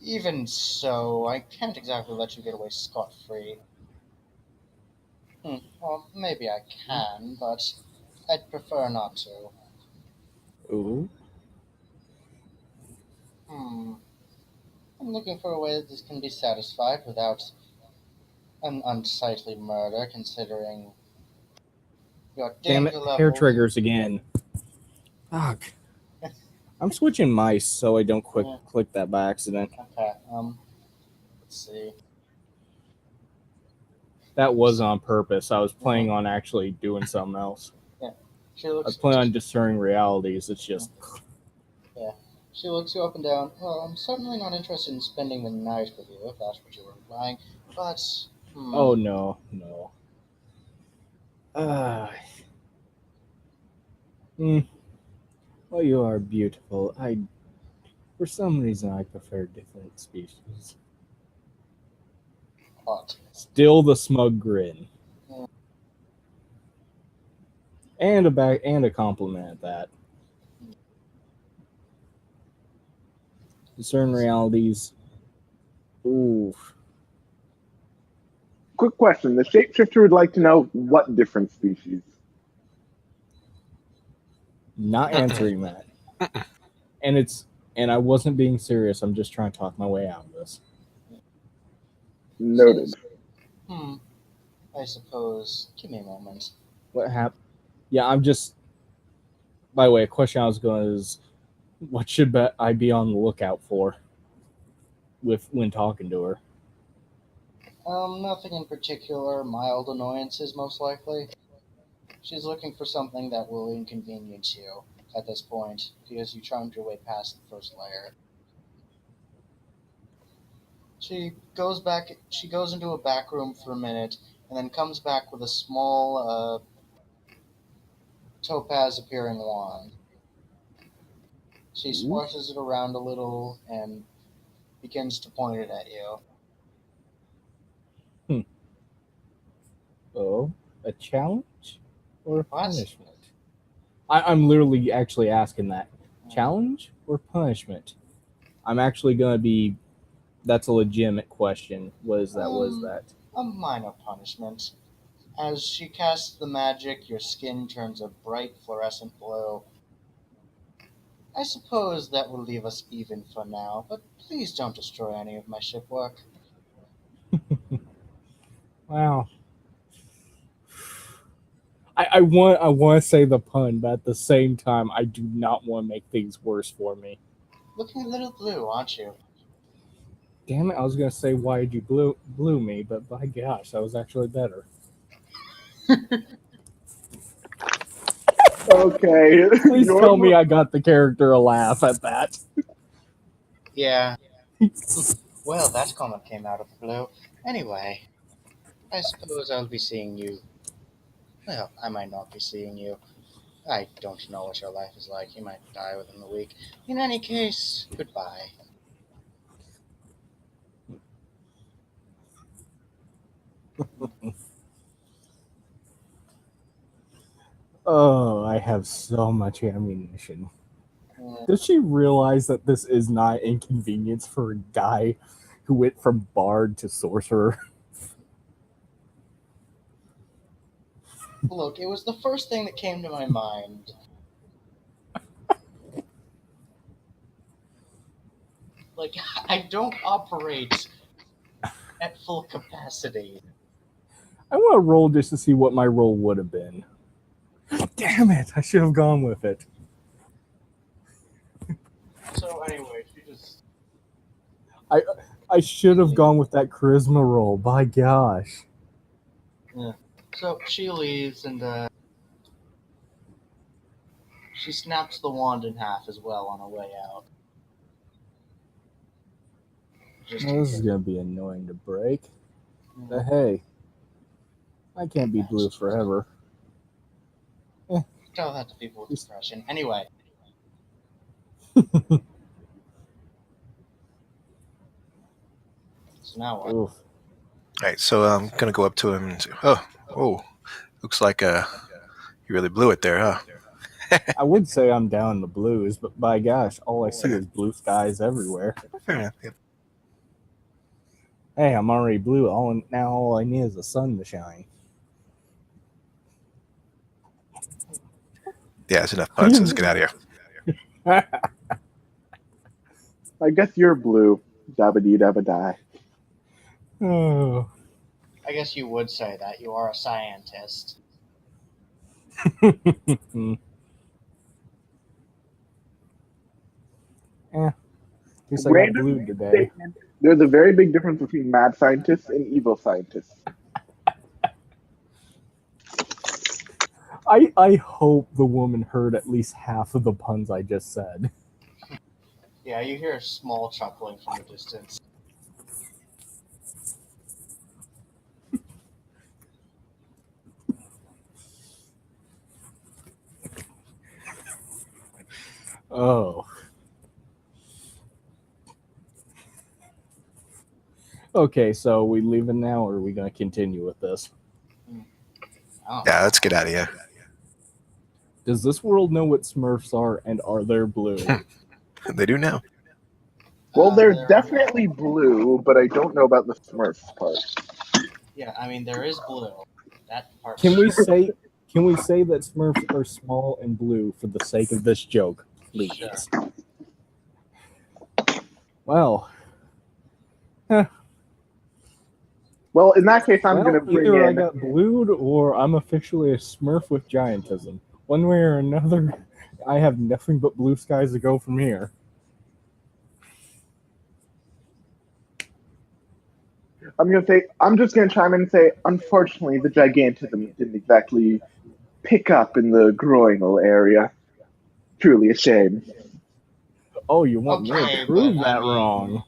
Even so, I can't exactly let you get away scot-free. Well, maybe I can, but I'd prefer not to. Ooh. Hmm. I'm looking for a way that this can be satisfied without an unsightly murder, considering your Damn danger it. Hair levels." triggers again. Fuck. I'm switching mice so I don't Yeah, click that by accident. okay, let's see. That was on purpose. I was planning Mhm. on actually doing something else. Yeah. She I looks was planning on discerning realities. It's just. Yeah. She looks you up and down. Well, I'm certainly not interested in spending the night with you, if that's what you were implying. But, Oh no, no. Uh, mm, well, you are beautiful. For some reason, I prefer different species. what? Still the smug grin, Mm, and a compliment at that. Discern realities. Ooh, Quick question: the shapeshifter would like to know what different species. not answering that. And I wasn't being serious. I'm just trying to talk my way out of this. Noted. Hmm. I suppose. Give me a moment. What happened? Yeah, I'm just. By the way, a question I was going is, what should I be on the lookout for when talking to her? Nothing in particular. Mild annoyances, most likely. She's looking for something that will inconvenience you at this point, because you charmed your way past the first layer. She goes into a back room for a minute, and then comes back with a small, topaz appearing wand. She Ooh. swashes it around a little and begins to point it at you. Hmm. Oh, a challenge or a What? punishment? I'm literally actually asking that. Challenge or punishment? I'm actually going to be. That's a legitimate question. What is that? What is Um, that? a minor punishment. As she casts the magic, your skin turns a bright fluorescent blue. I suppose that will leave us even for now, but please don't destroy any of my shipwork. Wow. I want to say the pun, but at the same time, I do not want to make things worse for me. Looking a little blue, aren't you? Damn it! I was gonna say why did you blew me, but by gosh, that was actually better. Okay, Please tell me normal. I got the character a laugh at that. Yeah. Well, that comment came out of the blue. Anyway, I suppose I'll be seeing you. Well, I might not be seeing you. I don't know what your life is like. You might die within the week. In any case, goodbye. Oh, I have so much ammunition. Mm, Does she realize that this is not inconvenience for a guy who went from bard to sorcerer? Look, it was the first thing that came to my mind. Like, I don't operate at full capacity. I want to roll just to see what my roll would have been. Damn it! I should have gone with it. So anyway, she just I I should have gone with that charisma roll. By gosh. So she leaves and she snaps the wand in half as well on her way out. Just Well, in this is case. gonna be annoying to break. But hey, I can't be blue forever. Tell that to people with depression. Anyway. So now what? Oof. Alright, so I'm gonna go up to him and say, oh, looks like you really blew it there, huh? I would say I'm down in the blues, but by gosh, all I see is blue skies everywhere. Fair enough. Yeah. Hey, I'm already blue. Now all I need is the sun to shine. Yeah, it's enough puns. Let's get out of here. I guess you're blue. Dabba dee dabba die. Oh. I guess you would say that. You are a scientist. At least I got blue today. There's a very big difference between mad scientists and evil scientists. I hope the woman heard at least half of the puns I just said. Yeah, you hear a small chuckling from the distance. Oh. Okay, so are we leaving now, or are we going to continue with this? Yeah, let's get out of here. Does this world know what Smurfs are, and are they blue? They do now. Well, they're definitely blue, but I don't know about the Smurfs part. Yeah, I mean there is blue. That part. Can we say that Smurfs are small and blue for the sake of this joke, please? Sure. Well. Well, in that case, I'm going to bring either I in... got blued, or I'm officially a Smurf with giantism. One way or another, I have nothing but blue skies to go from here. I'm just going to chime in and say, unfortunately, the gigantism didn't exactly pick up in the groinal area. Truly a shame. Oh, you want me Okay, to prove but, that I mean- wrong?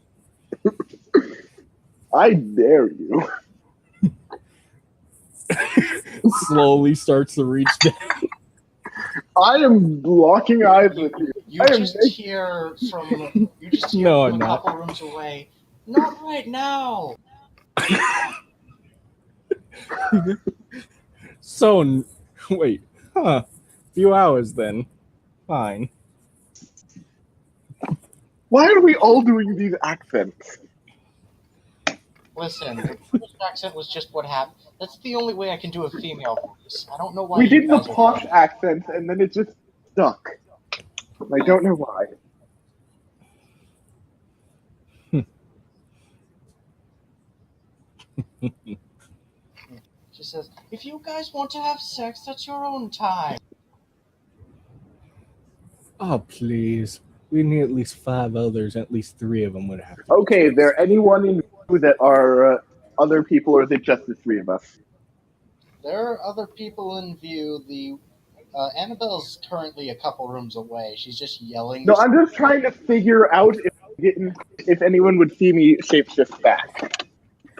I dare you. Slowly starts to reach down. I am locking eyes with you. You just hear from No, a I'm not. couple rooms away. Not right now. So, wait. Huh. Few hours then. Fine. Why are we all doing these accents? Listen, the British accent was just what happened. That's the only way I can do a female voice. I don't know why We you did the guys are posh doing accents, and then it just stuck. I don't know why. She says, if you guys want to have sex, that's your own time. Oh, please. We need at least 5 others. At least 3 of them would have to be Okay, is chicks. there anyone in you that are other people, or is it just the three of us? There are other people in view. Annabelle's currently a couple rooms away. She's just yelling. No, I'm just trying to figure out if anyone would see me shapeshift back.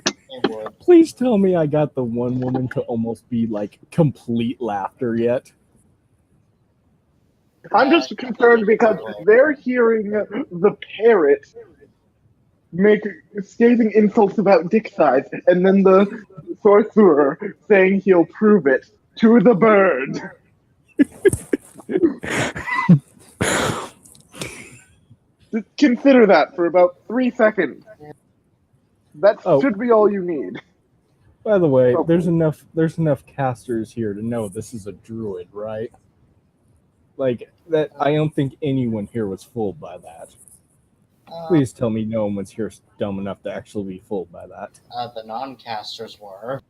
They would. Please tell me I got the one woman to almost be like complete laughter yet. I'm just concerned because they're hearing the parrot make scathing insults about dick size, and then the sorcerer saying he'll prove it to the bird. Just consider that for about 3 seconds. That should be all you need. By the way, there's enough casters here to know this is a druid, right? Like that, I don't think anyone here was fooled by that. Please tell me no one was here dumb enough to actually be fooled by that. The non-casters were.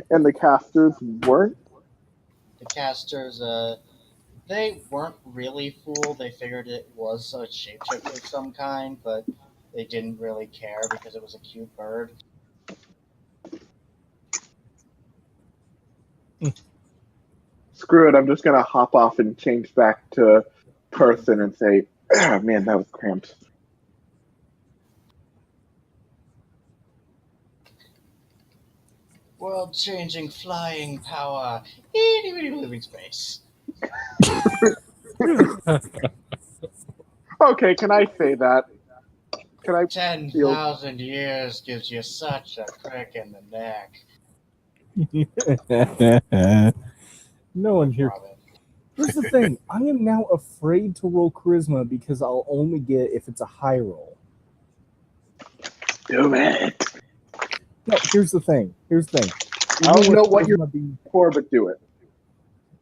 And the casters weren't? The casters, they weren't really fooled. They figured it was a shapeshifter of some kind, but they didn't really care because it was a cute bird. Screw it, I'm just gonna hop off and change back to person and say, ah, man, that was cramped. World-changing flying power. Living space. Okay, can I say that? Can I feel 10,000 years gives you such a crick in the neck. No one here. Robin. Here's the thing. I am now afraid to roll charisma because I'll only get if it's a high roll. do it? No, here's the thing. I don't know what you're charisma being, for, but do it.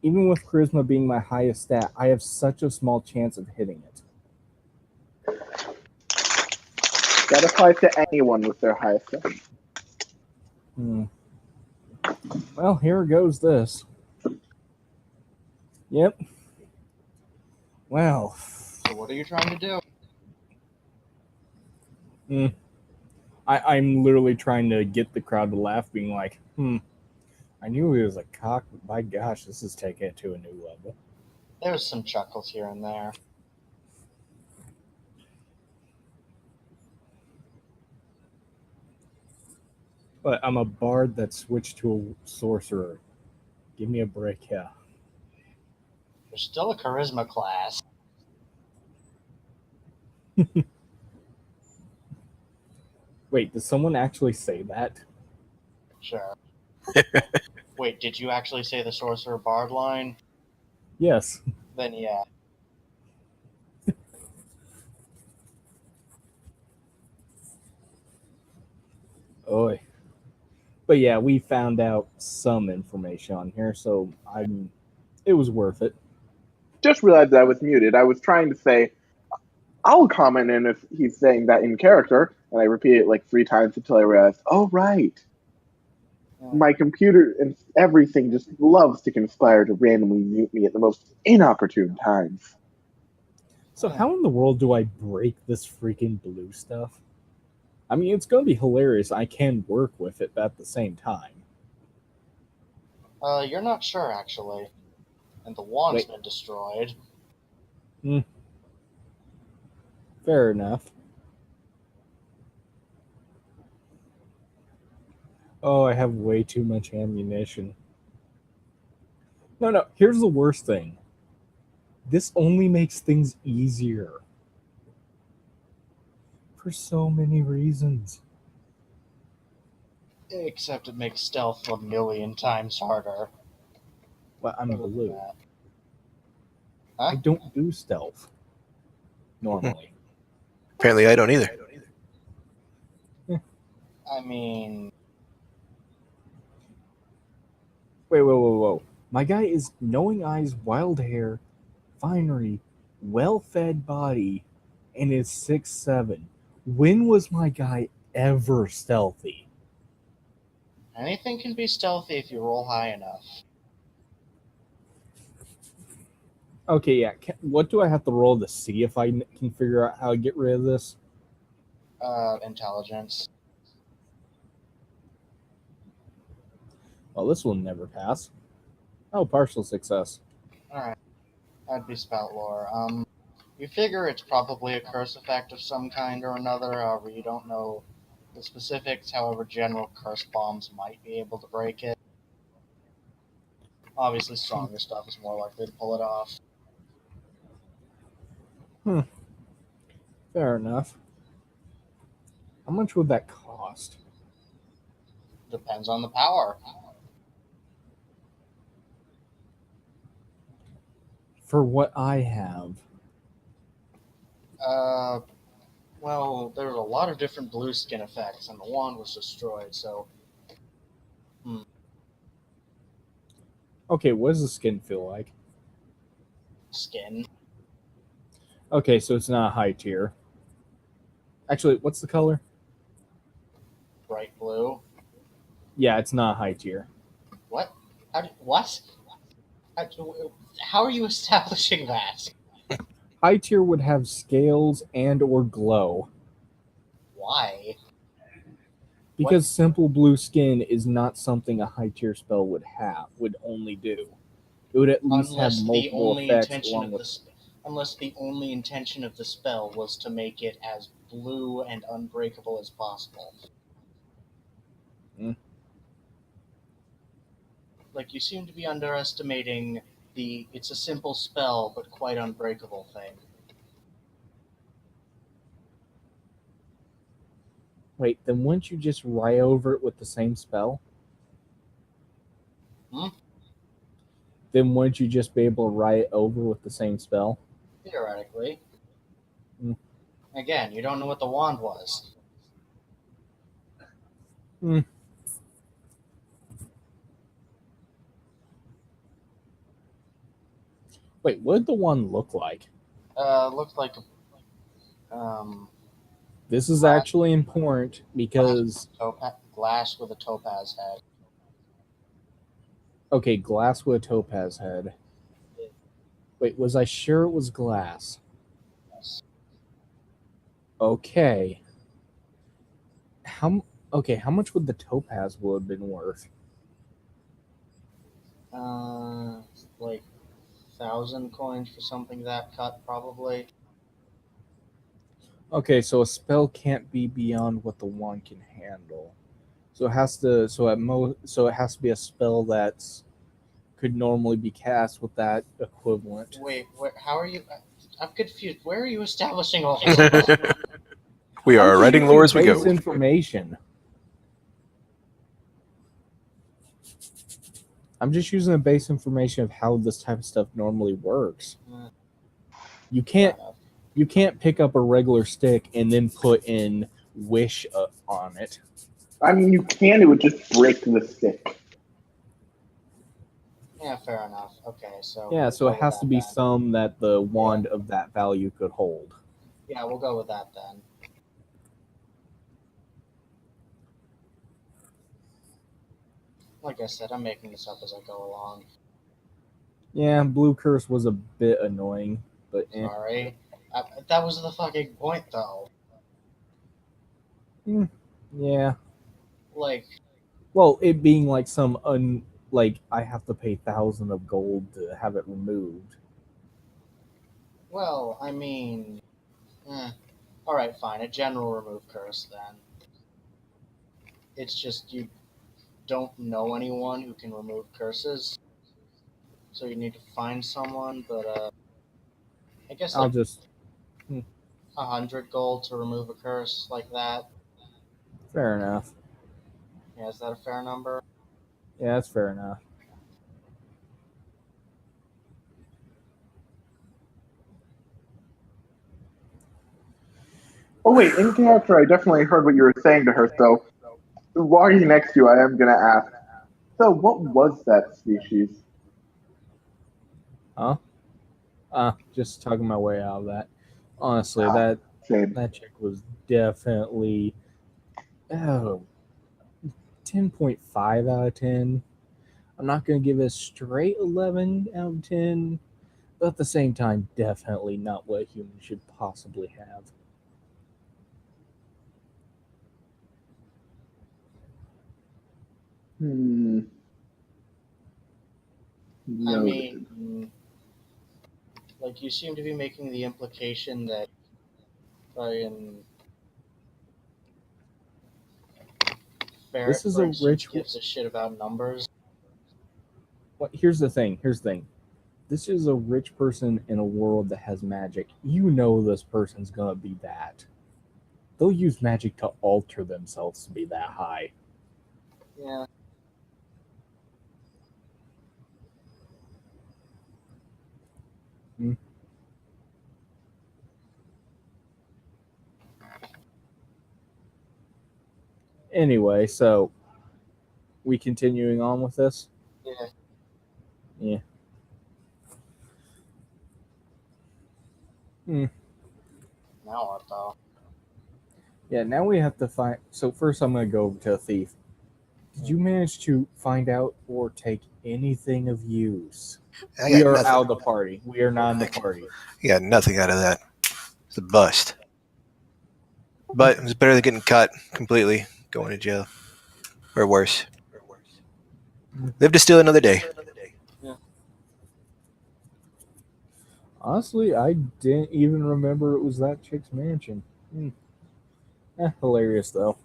even with charisma being my highest stat, I have such a small chance of hitting it. That applies to anyone with their highest stat. Well, here goes this. Yep. Well. So what are you trying to do? I'm literally trying to get the crowd to laugh, being like, I knew he was a cock, but my gosh, this is taking it to a new level. There's some chuckles here and there. But I'm a bard that switched to a sorcerer. Give me a break, yeah. There's still a charisma class. Wait, does someone actually say that? Sure. Wait, did you actually say the sorcerer bard line? Yes. Then yeah. Oy. But yeah, we found out some information on here, so it was worth it. Just realized I was muted. I was trying to say, I'll comment in if he's saying that in character, and I repeat it like 3 times until I realized, oh, right. My computer and everything just loves to conspire to randomly mute me at the most inopportune times. So how in the world do I break this freaking blue stuff? I mean, it's going to be hilarious. I can work with it at the same time. You're not sure, actually. And the wand's been destroyed. Fair enough. Oh, I have way too much ammunition. No, here's the worst thing. This only makes things easier. For so many reasons. Except it makes stealth 1,000,000 times harder. But I'm blue. Huh? I don't do stealth. Normally. Apparently, I don't either. I mean... Whoa. My guy is knowing eyes, wild hair, finery, well-fed body, and is 6'7". When was my guy ever stealthy? Anything can be stealthy if you roll high enough. Okay, yeah. What do I have to roll to see if I can figure out how to get rid of this? Intelligence. Well, this will never pass. Oh, partial success. Alright. That'd be spout lore. You figure it's probably a curse effect of some kind or another, however you don't know the specifics, however general curse bombs might be able to break it. Obviously stronger stuff is more likely to pull it off. Fair enough. How much would that cost? Depends on the power. For what I have. Well, there was a lot of different blue skin effects, and the wand was destroyed, so... Okay, what does the skin feel like? Skin. Okay, so it's not a high tier. Actually, what's the color? Bright blue. Yeah, it's not a high tier. What? What? How are you establishing that? High tier would have scales and or glow. Why? Because simple blue skin is not something a high tier spell would only do. It would at least have unless the multiple only effects intention along of with. the unless the only intention of the spell was to make it as blue and unbreakable as possible. Mm. Like, you seem to be underestimating the it's a simple spell but quite unbreakable thing. Wait, then wouldn't you just write over it with the same spell? Hmm? Then wouldn't you just be able to write it over with the same spell? Theoretically. Hmm. Again, you don't know what the wand was. Hmm. Wait, what did the one look like? Looked like This is Glass. actually important because glass with a topaz head. okay, glass with a topaz head. Wait, was I sure it was glass? Yes. Okay. How much would the topaz would have been worth? Like 1,000 coins for something that cut, probably. Okay, so a spell can't be beyond what the wand can handle. So it has to so it has to be a spell that's could normally be cast with that equivalent. Wait, how are you? I'm confused. Where are you establishing all this? We I'm are just writing using lore as we base go. information. I'm just using the base information of how this type of stuff normally works. You can't pick up a regular stick and then put in wish on it. I mean, you can. It would just break the stick. Yeah, fair enough. Okay, so Yeah, we'll so go it with has that to be then. some that the wand of that value could hold. Yeah, we'll go with that then. Like I said, I'm making this up as I go along. Yeah, blue curse was a bit annoying, but Sorry. That was the fucking point, though. Yeah. Like, Well, it being like like I have to pay 1,000 of gold to have it removed. well, I mean, alright, fine. A general remove curse then. It's just you don't know anyone who can remove curses, so you need to find someone. But I guess I'll like just 100 gold to remove a curse like that. fair enough. Yeah, is that a fair number? Yeah, that's fair enough. Oh wait, in character, I definitely heard what you were saying to her. So, walking next to you, I am gonna ask. So, what was that species? Huh? Just talking my way out of that. Honestly, Ah, same. that chick was definitely 10.5 out of 10. I'm not going to give it a straight 11 out of 10, but at the same time, definitely not what a human should possibly have. Hmm. I Noted. mean, like you seem to be making the implication that fucking This Ferret, is for a instance, rich. gives a shit about numbers. Here's the thing. This is a rich person in a world that has magic. You know this person's going to be that. They'll use magic to alter themselves to be that high. Yeah. Hmm. Anyway, so we continuing on with this? Yeah. Yeah. Now what though? Yeah, now we have to find. So first, I'm going to go over to a thief. Did you manage to find out or take anything of use? I We got are nothing. out of the party. We are not in the party. I got nothing out of that. It's a bust. But it was better than getting cut completely, going to jail. Or worse. Live to steal another day. Yeah. Honestly, I didn't even remember it was that chick's mansion. Hilarious though.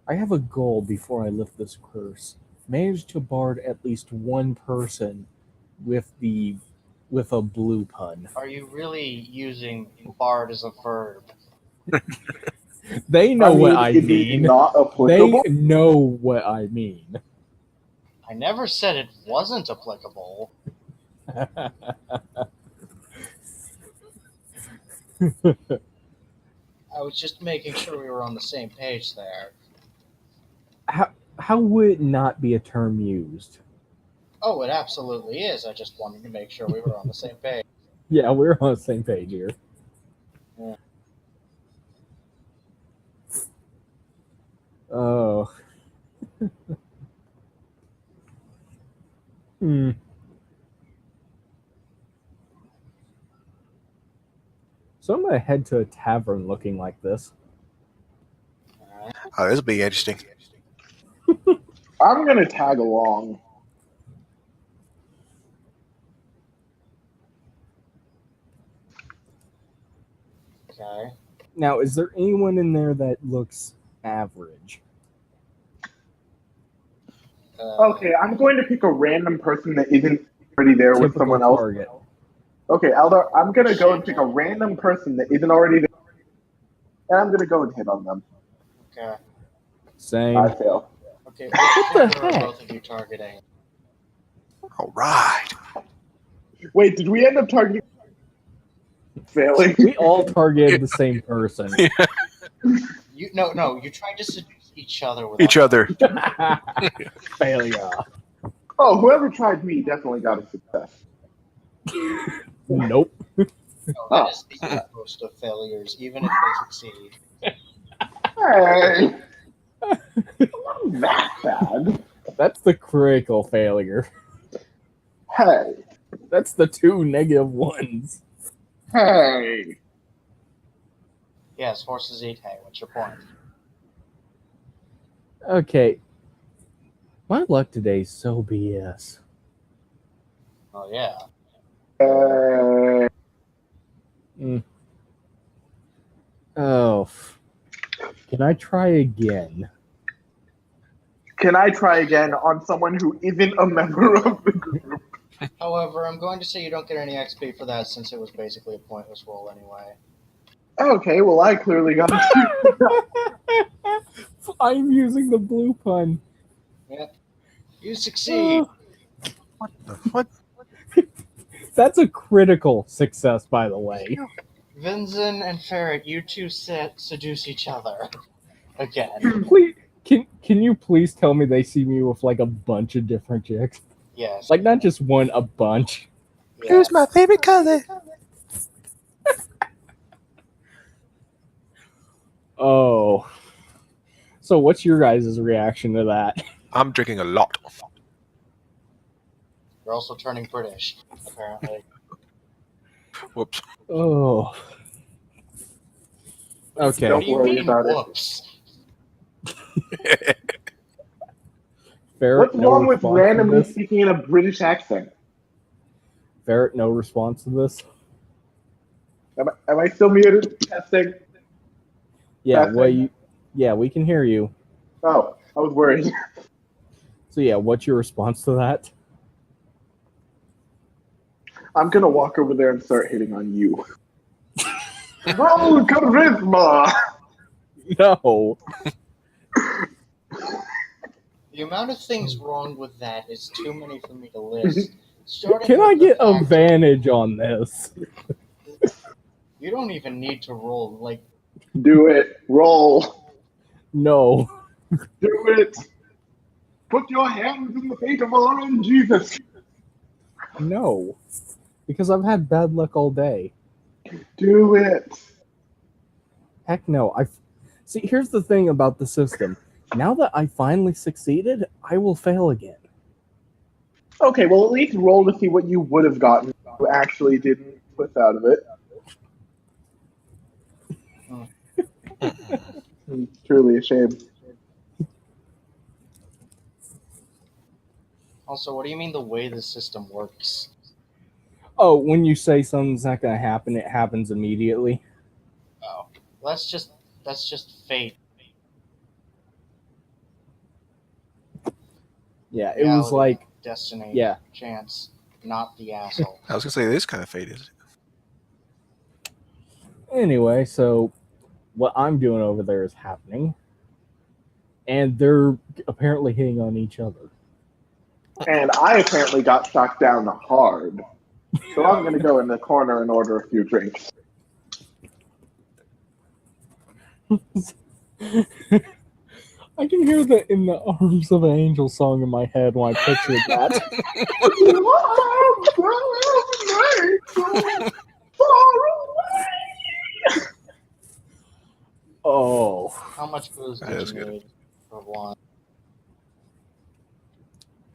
I have a goal before I lift this curse. Manage to bard at least one person with a blue pun. Are you really using bard as a verb? They know what I is it mean. not They applicable? know what I mean. I never said it wasn't applicable. I was just making sure we were on the same page there. How would it not be a term used? Oh, it absolutely is. I just wanted to make sure we were on the same page. Yeah, we're on the same page here. Yeah. Oh. Hmm. So I'm gonna head to a tavern looking like this. Alright. Oh, this will be interesting. I'm gonna tag along. Okay. Now, is there anyone in there that looks average? Okay, I'm going to pick a random person that isn't already there with Typical someone else. target. Okay, Aldar, I'm gonna go and pick a random person that isn't already there, and I'm gonna go and hit on them. Okay. Same. I fail. Okay. What the Which figure are heck? both of you targeting? All right. Wait, did we end up targeting? Failing. We all targeted the same person. No. You tried to seduce each other with Each other. Failure. Oh, whoever tried me definitely got a success. Nope. No, that is the utmost of failures, even if they succeed. Hey, not that bad. That's the critical failure. Hey, That's the 2 negative ones. hey. Yes, horses eat hay. What's your point? Okay. My luck today is so BS. Oh, yeah. Oh. Can I try again? Can I try again on someone who isn't a member of the group? However, I'm going to say you don't get any XP for that since it was basically a pointless roll anyway. Okay, well, I clearly got a I'm using the blue pun. Yep. You succeed. What? That's a critical success, by the way. Vincent and Ferret, you two seduce each other. Again. Please, can you please tell me they see me with like a bunch of different chicks? Yes. Like not just one, a bunch. Yeah. Who's my favorite color? Oh. So what's your guys' reaction to that? I'm drinking a lot. You're also turning British, apparently. Whoops. Oh. Okay. What do you worry mean, about it. whoops? Ferret, What's no wrong with response to randomly this? speaking in a British accent? Ferret, no response to this? Am I still muted? Testing. Yeah, Testing. we can hear you. Oh, I was worried. So yeah, what's your response to that? I'm gonna walk over there and start hitting on you. Roll charisma! No. The amount of things wrong with that is too many for me to list. Starting Can with I the get fact advantage on this? you don't even need to roll. Like, Do it. Roll. No. Do it. Put your hands in the fate of our Lord Jesus. No. Because I've had bad luck all day. Do it. Heck no. See, here's the thing about the system. Now that I finally succeeded, I will fail again. Okay, well, at least roll to see what you would have gotten if you actually didn't twist out of it. Truly a shame. also, what do you mean the way the system works? Oh, when you say something's not going to happen, it happens immediately. Oh, that's just fate. Yeah, it was Reality, like, destiny, yeah. chance, not the asshole. I was gonna say this kind of fate is. Anyway, so what I'm doing over there is happening, and they're apparently hitting on each other. And I apparently got shocked down hard. So I'm going to go in the corner and order a few drinks. I can hear the "In the Arms of an Angel" song in my head when I pictured that. Oh, How much booze That did is you good. need for one?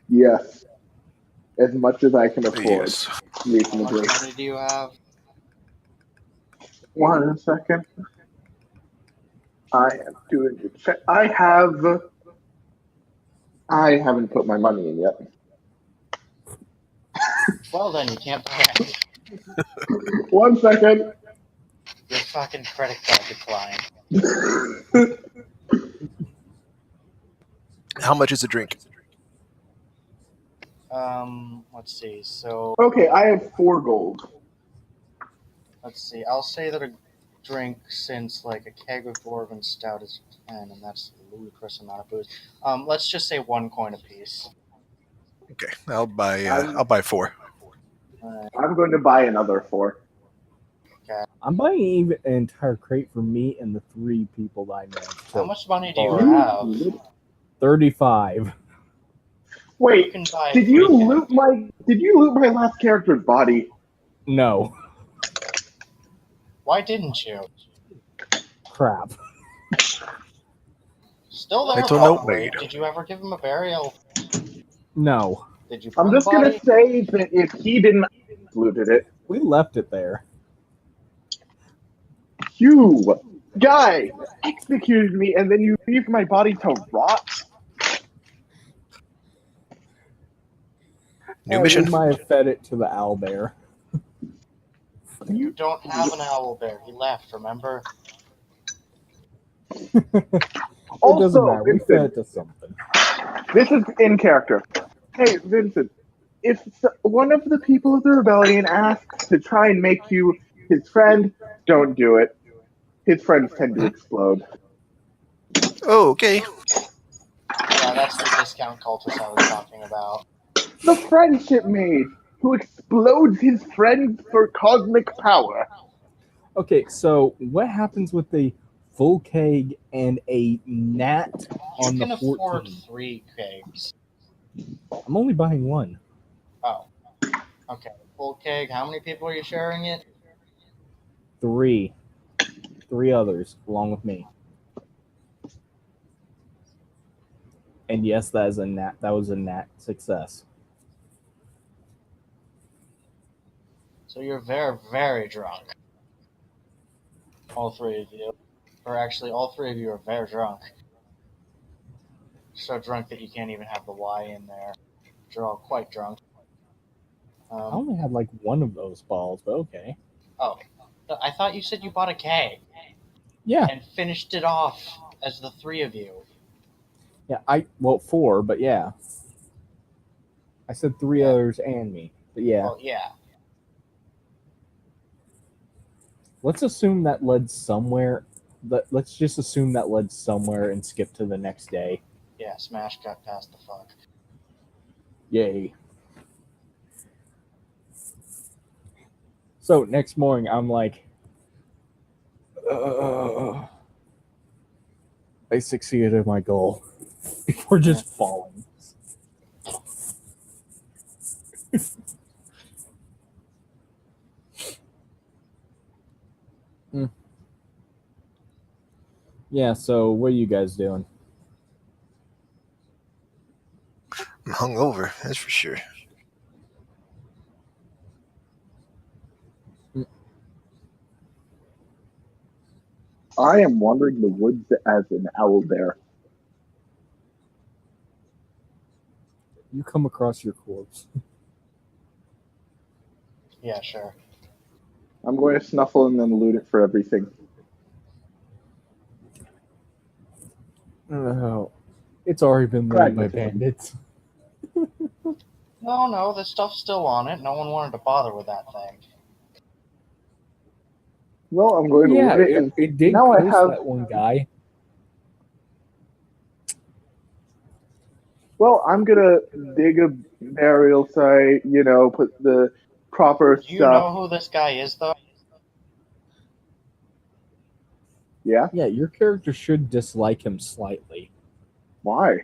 Yes. As much as I can afford. Yes. How Reasonably. much money do you have? 1 second. I am doing it. I haven't put my money in yet. Well, then you can't buy any. 1 second. Your fucking credit card declined. How much is a drink? Let's see. So, Okay, I have 4 gold. let's see. I'll say that a drink, since like a keg of dwarven stout is 10, and that's a ludicrous amount of booze. Let's just say 1 coin apiece. Okay, I'll buy 4. I'm going to buy another 4. I'm buying even an entire crate for me and the 3 people that I managed. How much money do you borrow. have? 35. Wait, You can buy did you 3 loot my last character's body? No. Why didn't you? Crap. Still there, Mental note probably. made. Did you ever give him a burial? No. Did you burn I'm the just going body? to say that if he didn't looted it, We left it there. you guy executed me and then you leave my body to rot? New mission. We might have fed it to the owlbear. You don't have an owl bear. He left, remember? It doesn't matter. We fed it to something. This is in character. Hey, Vincent, if one of the people of the rebellion asks to try and make you his friend, don't do it. His friends tend to explode. Oh, okay. Yeah, that's the discount cultist I was talking about. The friendship maid who explodes his friends for cosmic power. Okay, so what happens with the full keg and a gnat on You the can afford 14? 3 kegs. I'm only buying 1. Oh. Okay. Full keg. How many people are you sharing it? 3. 3 others along with me. And yes, that is a gnat. That was a gnat success. So you're very, very drunk. All 3 of you. Or actually, all 3 of you are very drunk. So drunk that you can't even have the Y in there. You're all quite drunk. I only had like 1 of those balls, but okay. Oh. I thought you said you bought a keg. Yeah. And finished it off as the 3 of you. Yeah, 4, but yeah. I said 3 others and me. But yeah. Well, yeah. Let's assume that led somewhere. Let's just assume that led somewhere and skip to the next day. Yeah, Smash got past the fuck. Yay. So next morning, I'm like, I succeeded in my goal. Before just falling. Yeah, so what are you guys doing? I'm hungover, that's for sure. I am wandering the woods as an owl bear. You come across your corpse. Yeah, sure. I'm going to snuffle and then loot it for everything. Oh, it's already been looted by Pragmatism. bandits. No, the stuff's still on it. No one wanted to bother with that thing. Well, I'm Oh going to yeah, loot it, and it did now I curse have. that one guy. Well, I'm gonna dig a burial site. Put the proper Do you stuff. know who this guy is, though? Yeah. Yeah, your character should dislike him slightly. Why?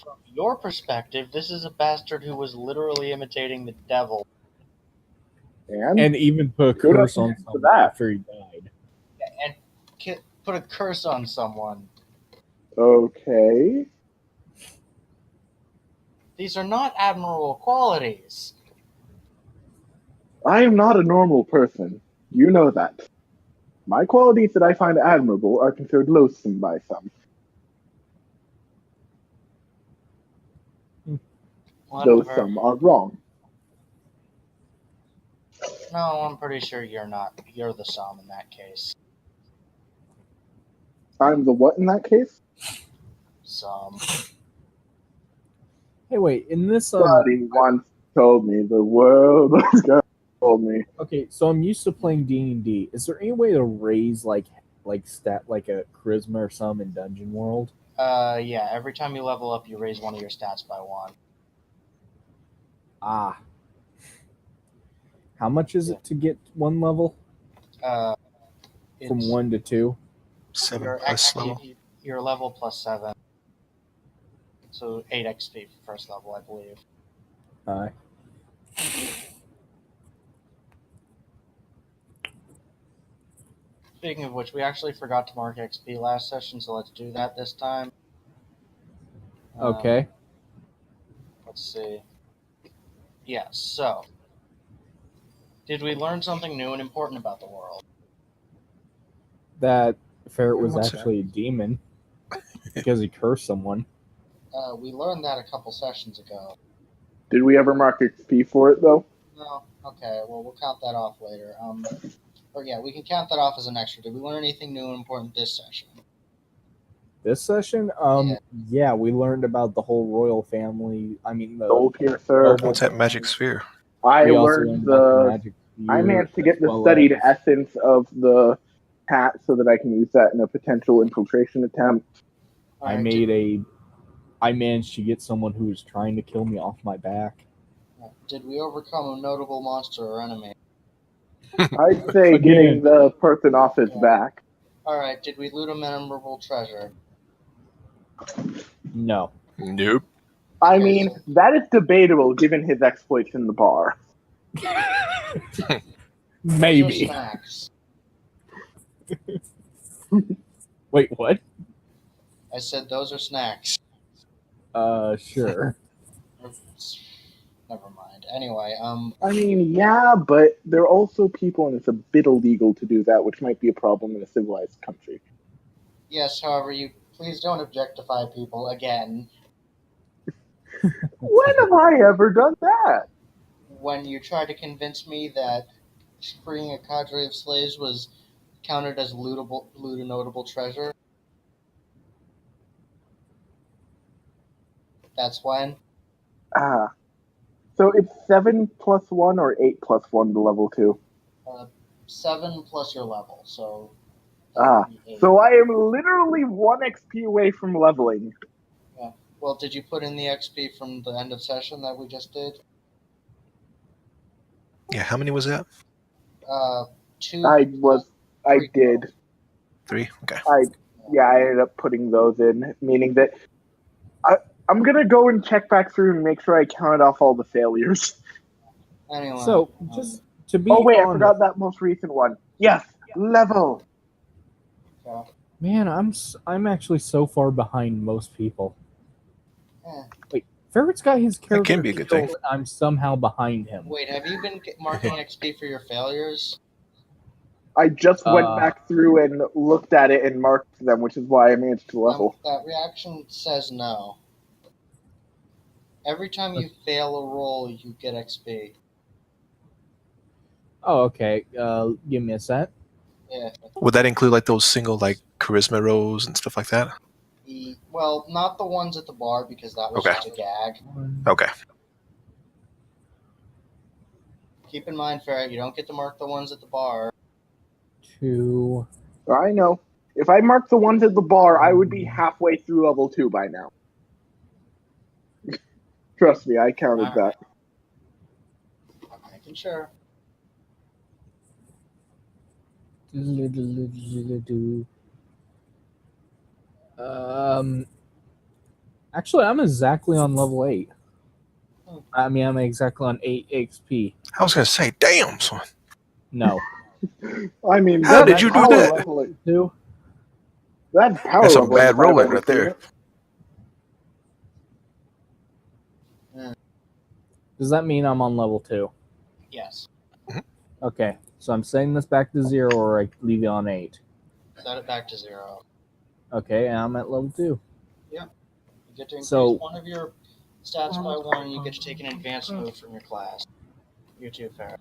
From your perspective, this is a bastard who was literally imitating the devil. And even put a Good curse on on him for someone that. after he died. And put a curse on someone. Okay. These are not admirable qualities. I am not a normal person. You know that. My qualities that I find admirable are considered loathsome by some. Though Whatever. some are wrong. No, I'm pretty sure you're not. You're the some in that case. I'm the what in that case? Some. Hey, wait, in this Somebody once told me the world was gonna told me. okay, so I'm used to playing D&D. Is there any way to raise like stat like a charisma or some in Dungeon World? Yeah. Every time you level up, you raise one of your stats by 1. Ah. How much is it to get one level? From It's 1 to 2? 7 your plus level. your level plus 7. So 8 XP for first level, I believe. Alright. Speaking of which, we actually forgot to mark XP last session, so let's do that this time. Okay. Let's see. Yeah, so. Did we learn something new and important about the world? That ferret was What's that? actually a demon because he cursed someone. We learned that a couple sessions ago. Did we ever mark XP for it though? No? Okay, well, we'll count that off later. Or yeah, we can count that off as an extra. Did we learn anything new and important this session? This session, yeah, we learned about the whole royal family. I mean, the Soul Piercer. What's that magic sphere? I we also learned about the the. magic I sphere, managed to get as the well studied as- essence of the hat so that I can use that in a potential infiltration attempt. Alright, I managed to get someone who was trying to kill me off my back. did we overcome a notable monster or enemy? I'd say Again. getting the person off his Yeah. back. Alright, did we loot a memorable treasure? No. Nope. I Okay, mean, so- that is debatable given his exploits in the bar. Those are Maybe. snacks. Wait, what? I said those are snacks. Sure. Never mind. Anyway, I mean, yeah, but they're also people, and it's a bit illegal to do that, which might be a problem in a civilized country. yes, however, you please don't objectify people again. When have I ever done that? When you tried to convince me that freeing a cadre of slaves was counted as loot a notable treasure. That's when. Ah. So it's 7 plus 1 or 8 plus 1 to level 2? 7 plus your level, so. Ah. Would be 8. So I am literally 1 XP away from leveling. Well, did you put in the XP from the end of session that we just did? Yeah, how many was that? 2. I Three did. 3? Okay. I ended up putting those in, meaning that I'm gonna go and check back through and make sure I counted off all the failures. Anyway. So, just to be Oh wait, I honest, forgot that most recent one. Yes, level. man, I'm actually so far behind most people. Eh. Wait, Ferret's got his character can be a good killed, thing. I'm somehow behind him. Wait, have you been marking XP for your failures? I just went back through and looked at it and marked them, which is why I managed to level. That reaction says no. Every time you fail a roll, you get XP. Oh, okay. Give me a set. Yeah. Would that include like those single like charisma rolls and stuff like that? Well, not the ones at the bar because that was Okay. just a gag. Okay. Keep in mind, Ferret, you don't get to mark the ones at the bar. 2. I know. If I marked the ones at the bar, I would be halfway through level 2 by now. Trust me, I counted that. I'm making sure. Actually, I'm exactly on level 8. I mean, I'm exactly on 8 XP. I was gonna say, damn, son. No. I mean, How that's did you do power that? leveling. 2. That's power That's some leveling bad if I've rolling ever right seen there. it. Does that mean I'm on level 2? Yes. Okay. So I'm setting this back to 0 or I leave it on 8. Set it back to 0. Okay, and I'm at level 2. Yep. You get to increase So- one of your stats by 1, and you get to take an advanced move from your class. You too, Ferret.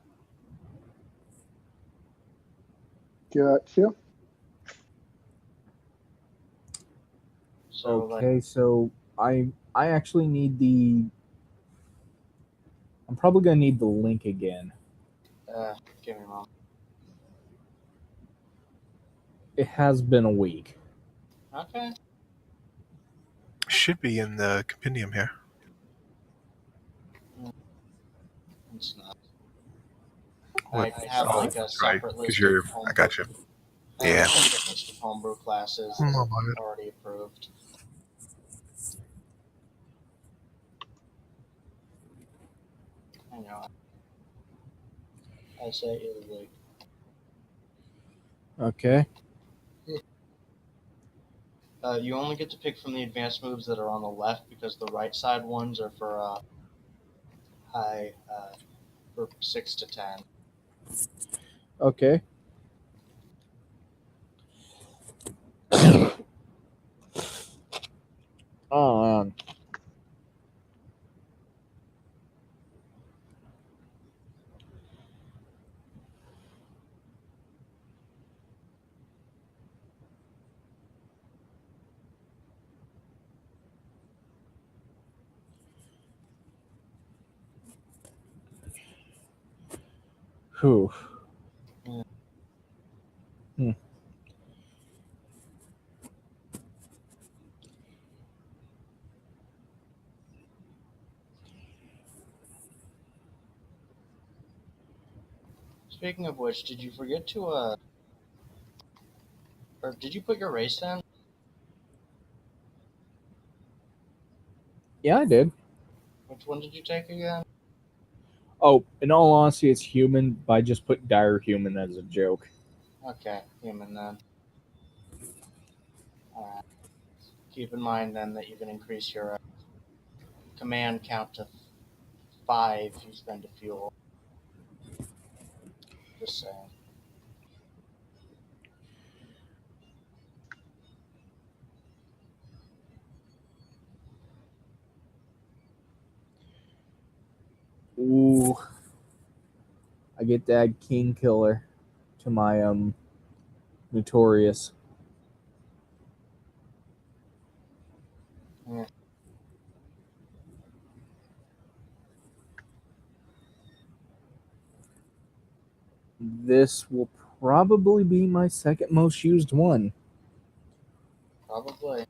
Gotcha. So, Okay, so I actually need the. I'm probably gonna need the link again. give me a moment. It has been a week. Okay. Should be in the compendium here. It's not. What? I have Oh, like a that's right, separate 'cause list you're- of homebrew. I got you. I have Yeah. a separate list of homebrew classes I'm on it. already approved. I know. I say either way. Okay. You only get to pick from the advanced moves that are on the left because the right side ones are for high for 6 to 10. Okay. Oh man. Whew. Yeah. Hmm. Speaking of which, did you forget to or did you put your race in? Yeah, I did. Which one did you take again? Oh, in all honesty, it's human, but I just put dire human as a joke. Okay, human then. Keep in mind then that you can increase your command count to 5 if you spend a fuel. Just saying. Ooh. I get to add King Killer to my Notorious. Yeah. This will probably be my second most used one. Probably.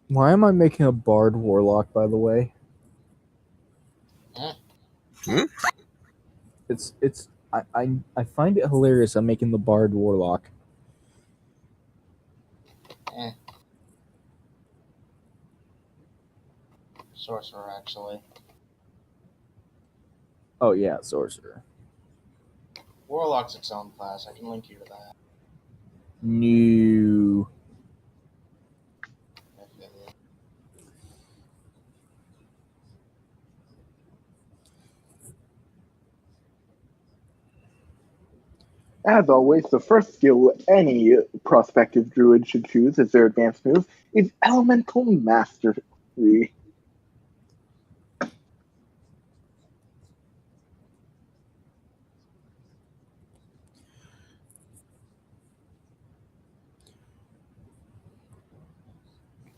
Why am I making a Bard Warlock, by the way? Hmm? I find it hilarious I'm making the Bard Warlock. Sorcerer, actually. Oh yeah, Sorcerer. Warlock's its own class. I can link you to that. New. As always, the first skill any prospective druid should choose as their advanced move is Elemental Mastery.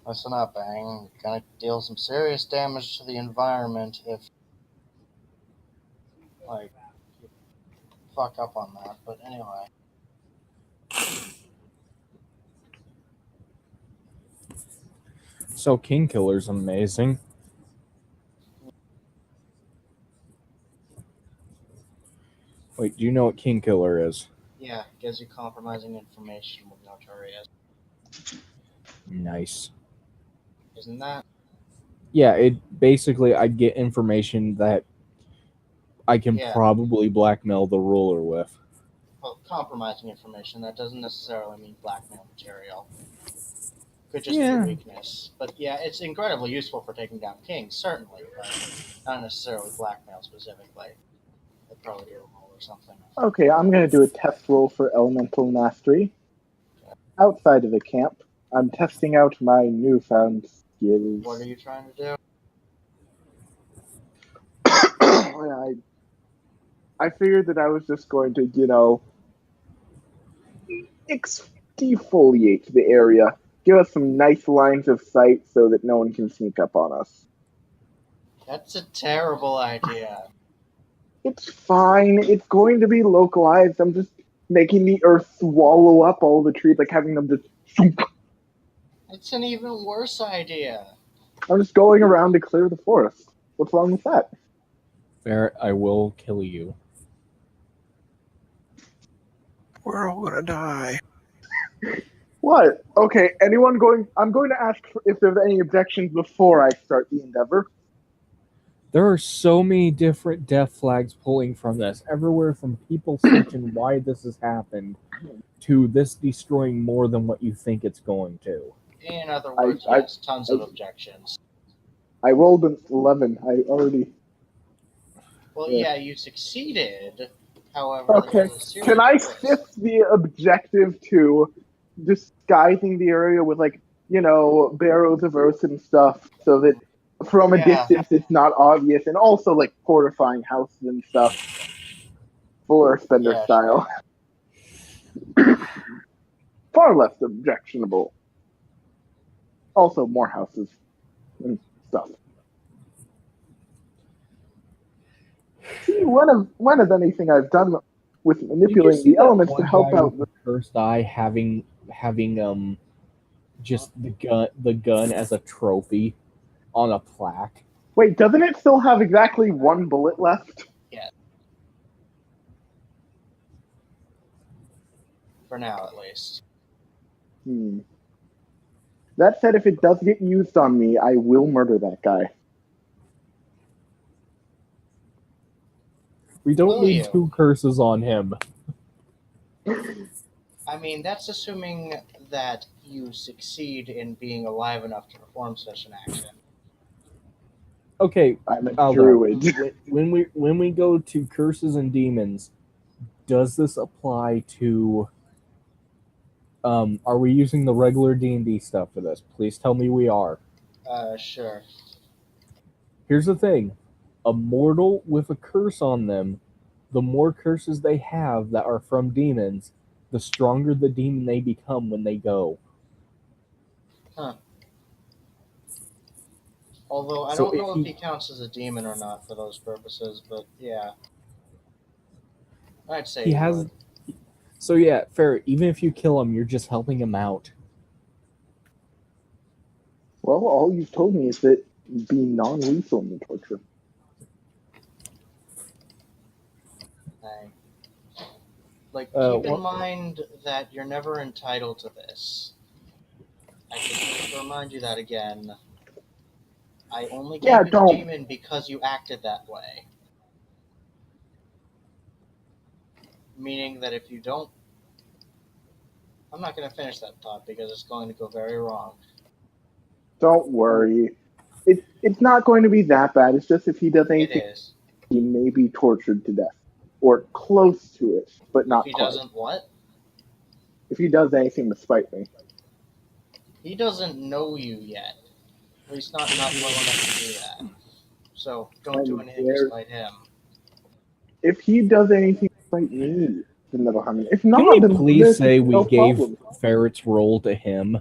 Listen up, Aang. You're gonna deal some serious damage to the environment if, like, you fuck up on that. But anyway. So King Killer's amazing. Wait, do you know what King Killer is? Yeah, gives you compromising information with Notorious. Nice. Isn't that? Yeah, it basically I get information that I can Yeah. probably blackmail the ruler with. Well, compromising information, that doesn't necessarily mean blackmail material. Could just Yeah. be weakness. But yeah, it's incredibly useful for taking down kings, certainly, but not necessarily blackmail specifically. They'd probably do a roll or something. Okay, I'm going to do a test roll for Elemental Mastery. Outside of the camp, I'm testing out my newfound skills. What are you trying to do? I figured that I was just going to, defoliate the area. Give us some nice lines of sight so that no one can sneak up on us. That's a terrible idea. It's fine. It's going to be localized. I'm just making the earth swallow up all the trees, like having them just... It's an even worse idea. I'm just going around to clear the forest. What's wrong with that? Ferret, I will kill you. We're all gonna die. What? Okay, anyone going... I'm going to ask if there's any objections before I start the endeavor. There are so many different death flags pulling from this. Everywhere from people searching why this has happened to this destroying more than what you think it's going to. In other words, yes, tons of objections. I rolled an 11. I already... Well, yeah, you succeeded. However, Okay, there's a serious can I risk. shift the objective to disguising the area with, barrels of earth and stuff so that from a distance it's not obvious, and also, fortifying houses and stuff full earthbender style. Sure. Far less objectionable. Also, more houses and stuff. See, one of anything I've done with manipulating the elements to help out the cursed eye having just the gun as a trophy on a plaque. Wait, doesn't it still have exactly one bullet left? Yeah. For now, at least. That said, if it does get used on me, I will murder that guy. We don't need two curses on him. I mean, that's assuming that you succeed in being alive enough to perform such an action. Okay, I'm a Aldar, druid. when we go to curses and demons, does this apply to? Are we using the regular D&D stuff for this? Please tell me we are. Sure. Here's the thing: a mortal with a curse on them, the more curses they have that are from demons, the stronger the demon they become when they go. Huh. Although I don't know if he counts as a demon or not for those purposes, but yeah. I'd say he has. would. So yeah, fair. Even if you kill him, you're just helping him out. Well, all you've told me is that be non-lethal in the torture. Keep in mind that you're never entitled to this. I just need to remind you that again. I only gave you the demon because you acted that way. Meaning that if you don't... I'm not going to finish that thought because it's going to go very wrong. Don't worry. It's not going to be that bad. It's just if he does anything, he may be tortured to death. or close to it, but not He quite. doesn't what? If he does anything to spite me. He doesn't know you yet. At least not well enough to do that. So don't do anything to spite him. If he does anything to spite me, then that'll happen. If Can not, we then please there's say we no gave problem. Ferret's role to him?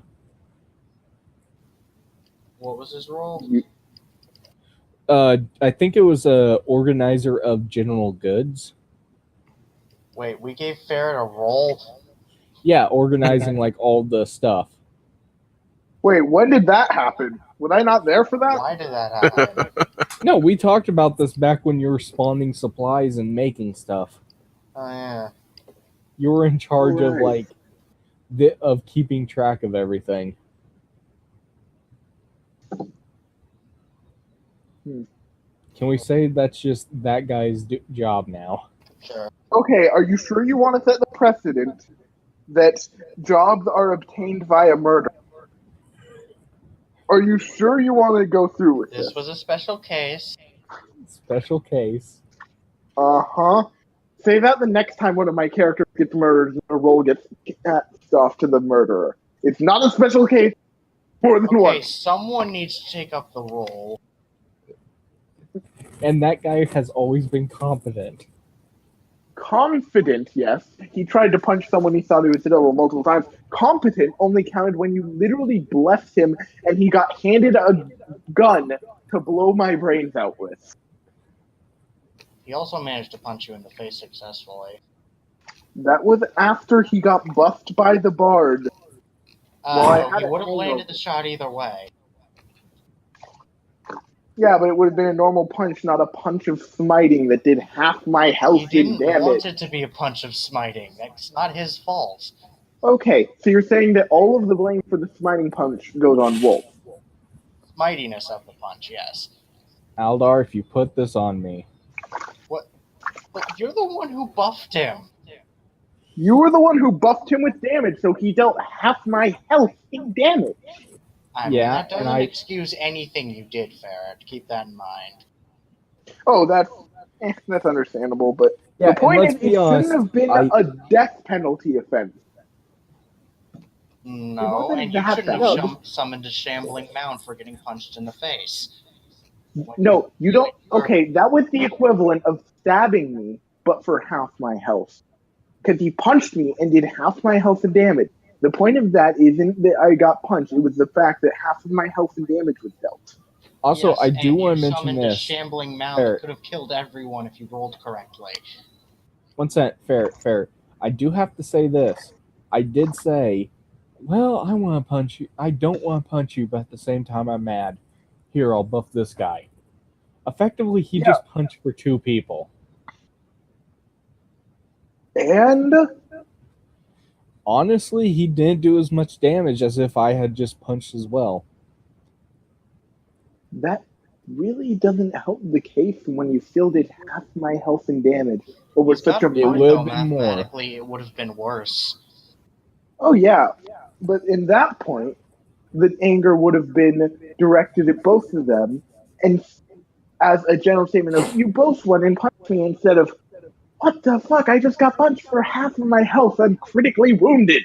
What was his role? I think it was a organizer of general goods. Wait, we gave Ferret a role? Yeah, organizing like all the stuff. Wait, when did that happen? Was I not there for that? Why did that happen? No, we talked about this back when you were spawning supplies and making stuff. Oh yeah. You were in charge of Right. like of keeping track of everything. Can we say that's just that guy's job now? Sure. Okay, are you sure you want to set the precedent that jobs are obtained via murder? Are you sure you want to go through with this? This was a special case. Special case. Uh-huh. Say that the next time one of my characters gets murdered and the role gets passed off to the murderer. It's not a special case more than Okay, once. someone needs to take up the role. And that guy has always been competent. Confident, yes. He tried to punch someone he thought he was ill multiple times. Competent only counted when you literally blessed him and he got handed a gun to blow my brains out with. He also managed to punch you in the face successfully. That was after he got buffed by the bard. Well, I had he a would have landed hangover. the shot either way. Yeah, but it would have been a normal punch, not a punch of smiting that did half my He health in didn't damage. want it to be a punch of smiting. That's not his fault. Okay, so you're saying that all of the blame for the smiting punch goes on Wolf. Smitiness of the punch, yes. Aldar, if you put this on me. But you're the one who buffed him. You were the one who buffed him with damage, so he dealt half my health in damage. I mean, Yeah, that and doesn't excuse anything you did, Ferret. Keep that in mind. Oh, that's understandable, but Yeah, the point and let's is, be it honest, shouldn't have been a death penalty offense. No, wasn't and you that shouldn't bad. have summoned a shambling mound for getting punched in the face. No, you don't. Okay, that was the equivalent of stabbing me, but for half my health. Because he punched me and did half my health and damage. The point of that isn't that I got punched. It was the fact that half of my health and damage was dealt. Also, Yes, I do and want you to mention summoned this. a shambling mound Ferret. that could have killed everyone if you rolled correctly. 1 cent, Ferret. I do have to say this. I did say, well, I want to punch you. I don't want to punch you, but at the same time, I'm mad. Here, I'll buff this guy. Effectively, he just punched for 2 people. And Honestly, he didn't do as much damage as if I had just punched as well. that really doesn't help the case when you still did half my health and damage over such a It would have been more. Mathematically, it would have been worse. Oh yeah, but in that point, the anger would have been directed at both of them, and as a general statement of you both went and punched me instead of what the fuck? I just got punched for half of my health. I'm critically wounded.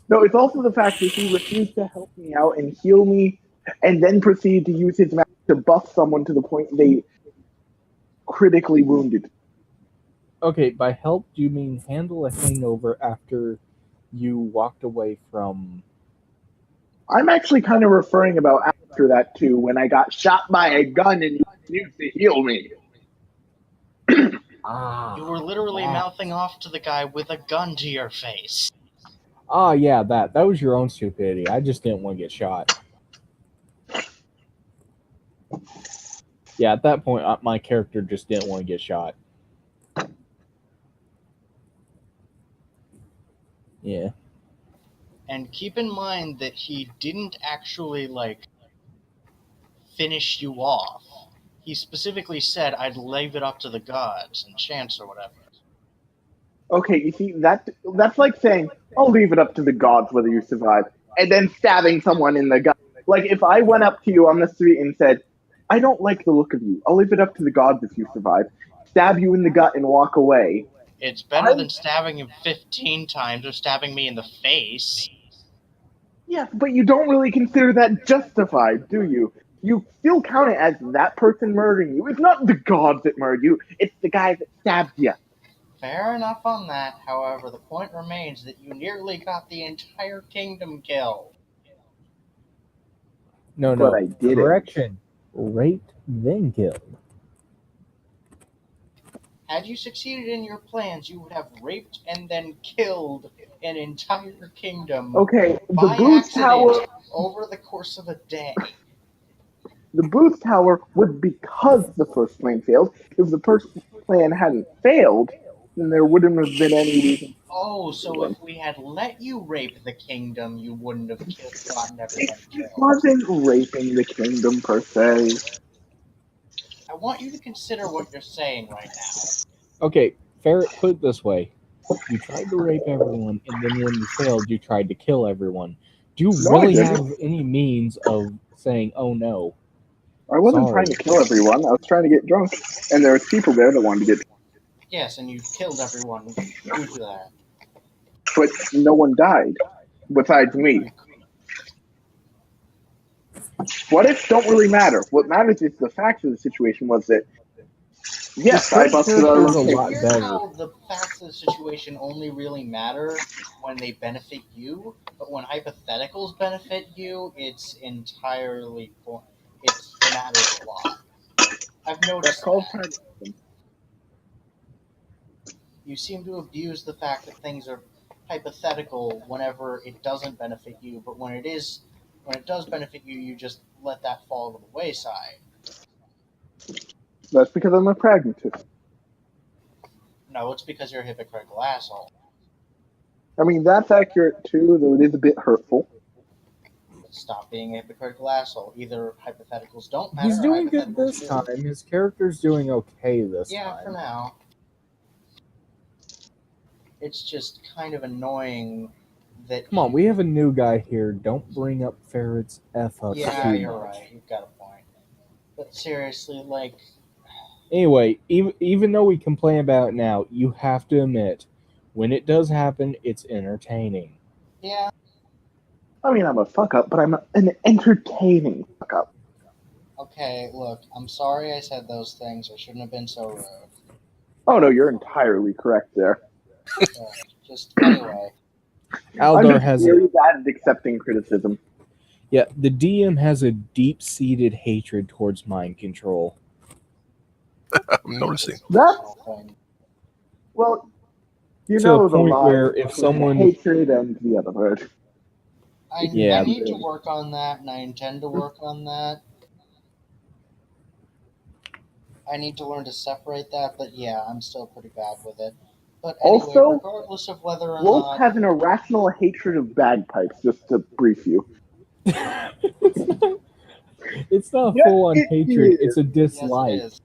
No, it's also the fact that he refused to help me out and heal me, and then proceeded to use his magic to buff someone to the point they critically wounded. Okay, by help, do you mean handle a hangover after you walked away from... I'm actually kind of referring about after that too, when I got shot by a gun and used to heal me. You were literally mouthing off to the guy with a gun to your face. Yeah, that was your own stupidity. I just didn't want to get shot. Yeah, at that point, my character just didn't want to get shot. Yeah. And keep in mind that he didn't actually, finish you off. He specifically said, I'd leave it up to the gods and chance or whatever. Okay, you see, that's like saying, I'll leave it up to the gods whether you survive, and then stabbing someone in the gut. Like, if I went up to you on the street and said, I don't like the look of you. I'll leave it up to the gods if you survive. Stab you in the gut and walk away. It's better than stabbing him 15 times or stabbing me in the face. Yes, but you don't really consider that justified, do you? You still count it as that person murdering you. It's not the gods that murdered you, it's the guy that stabbed you. Fair enough on that. However, the point remains that you nearly got the entire kingdom killed. No, But I didn't. correction. Raped, then killed. Had you succeeded in your plans, you would have raped and then killed an entire kingdom Okay, the by booth accident tower. over the course of a day. The booth tower was because the first plan failed. If the first plan hadn't failed, then there wouldn't have been any reason. Oh, so if we had let you rape the kingdom, you wouldn't have gotten everyone It killed. wasn't raping the kingdom per se. I want you to consider what you're saying right now. Okay, Ferret, put it this way. You tried to rape everyone, and then when you failed, you tried to kill everyone. Do you No, I really didn't. have any means of saying, oh no? I wasn't Sorry. trying to kill everyone. I was trying to get drunk, and there was people there that wanted to get drunk. Yes, and you killed everyone due to that. But no one died, besides me. What ifs don't really matter. What matters is the facts of the situation was that, yes, I busted character our is a location. lot Here's better. how the facts of the situation only really matter when they benefit you, but when hypotheticals benefit you, it's entirely it matters a lot. I've That's noticed called that. pragmatism. You seem to abuse the fact that things are hypothetical whenever it doesn't benefit you, but when it does benefit you, you just let that fall to the wayside. That's because I'm a pragmatist. No, it's because you're a hypocritical asshole. I mean, that's accurate too, though it is a bit hurtful. Stop being a hypocritical asshole. Either hypotheticals don't matter. He's or doing good hypotheticals this do. time. His character's doing okay this Yeah, time. for now. It's just kind of annoying that. Come on, we have a new guy here. Don't bring up Ferret's F up Yeah, too you're much. right. You've got a point. But seriously, like, Anyway, even though we complain about it now, you have to admit, when it does happen, it's entertaining. yeah, I mean, I'm a fuck up, but I'm an entertaining fuck up. okay, look, I'm sorry I said those things. I shouldn't have been so rude. Oh no, you're entirely correct there. Just anyway. I'm Aldar just has very bad at accepting criticism. Yeah, the DM has a deep-seated hatred towards mind control. I'm noticing. That's well, you To know a the point line where if between someone- hatred and the other word. I Yeah. need to work on that, and I intend to work on that. I need to learn to separate that, but yeah, I'm still pretty bad with it. But anyway, Also, regardless of whether or Wolf not... has an irrational hatred of bagpipes, just to brief you. It's not Yes, full-on it hatred, is. it's a Yes, dislike. it is.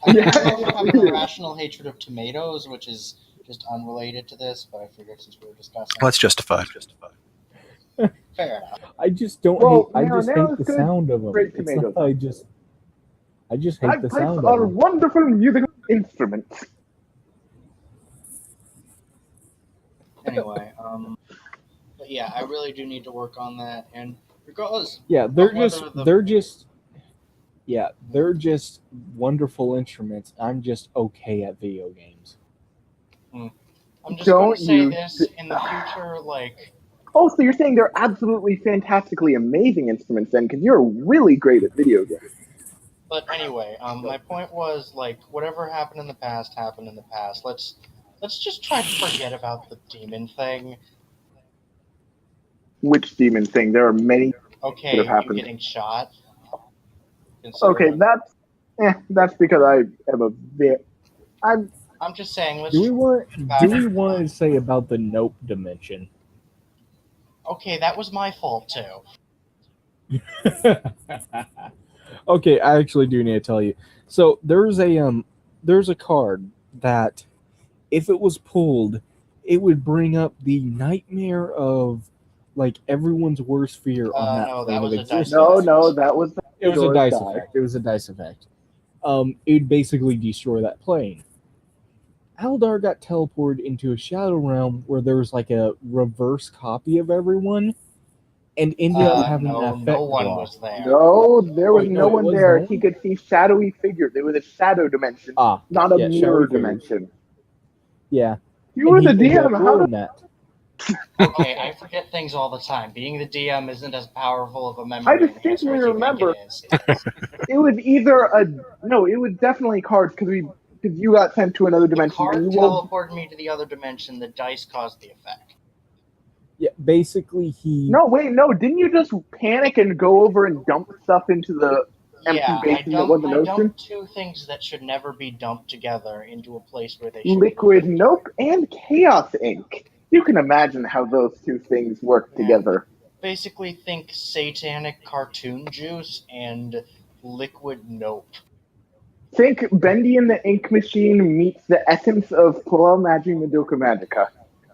I Yes, also have an it is. irrational hatred of tomatoes, which is just unrelated to this, but I figured since we were discussing... Well, that's justified. Fair enough. I just don't Well, hate. I just marinara's hate the good, sound of them. great It's tomatoes. not. I just hate the Bagpipes sound of are them. wonderful musical instruments. Anyway, but yeah, I really do need to work on that, and regardless... Yeah, But whether they're just wonderful instruments. I'm just okay at video games. I'm just going Don't to say you- this, in the future, like... Oh, so you're saying they're absolutely fantastically amazing instruments then, because you're really great at video games. But anyway, my point was, like, whatever happened in the past happened in the past. Let's just try to forget about the demon thing. Which demon thing? There are many. Okay, Could have you happened. getting shot. Okay, that's because I am a bit. I'm just saying. Let's. Do we want to say about the nope dimension? Okay, that was my fault too. Okay, I actually do need to tell you. So there's a card that, if it was pulled, it would bring up the nightmare of like everyone's worst fear on that No, plane that of was a dice existence. No, that was It was a doors dice die. effect. It was a dice effect. It'd basically destroy that plane. Aldar got teleported into a shadow realm where there was like a reverse copy of everyone, and ended up having an No, effect no one go off. was there. No, there was Wait, no it one was there. no He one? could see shadowy figures. It was a shadow dimension, not a yeah, mirror shadowy figures. dimension. Yeah, You and were he the ended up DM. How rolling that. Okay, I forget things all the time. Being the DM isn't as powerful of a I memory enhancer distinctly as you think remember it is. it was either a no. It was definitely cards because you got sent to another The dimension and card you rolled. teleported me to the other dimension. The dice caused the effect. Yeah, basically he. No, wait, no. Didn't you just panic and go over and dump stuff into the empty Yeah, basin that was an I ocean? dumped two things that should never be dumped together into a place where they should Liquid be. Nope and Chaos Ink. You can imagine how those two things work Yeah. together. Basically, think satanic cartoon juice and liquid nope. Think Bendy and the Ink Machine meets the essence of Pula Magi Madoka Magica.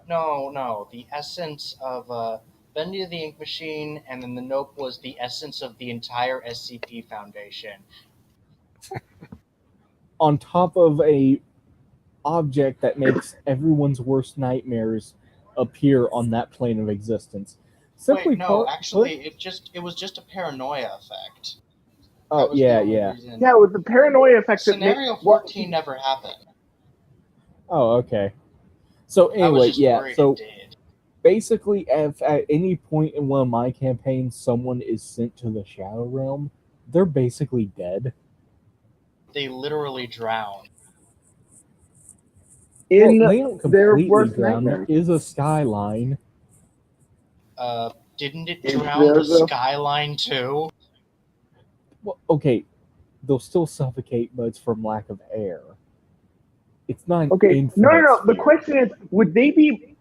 No. The essence of Bendy the Ink Machine, and then the nope was the essence of the entire SCP Foundation. On top of a object that makes everyone's worst nightmares appear on that plane of existence. Simply Wait, no, put, actually, it was just a paranoia effect. oh That was yeah, the only yeah. reason. Yeah, with the paranoia effect that makes Scenario 14 never happened. Oh, okay. So I was anyway, just yeah. worried So it did. basically, if at any point in one of my campaigns someone is sent to the Shadow Realm, they're basically dead. They literally drowned. in Well, they don't their completely worst drown. There nightmares. is a skyline. Didn't it Is drown there the the- skyline too? Well, okay, they'll still suffocate, but it's from lack of air. It's not an Okay, infinite no. The sphere. question is, would they be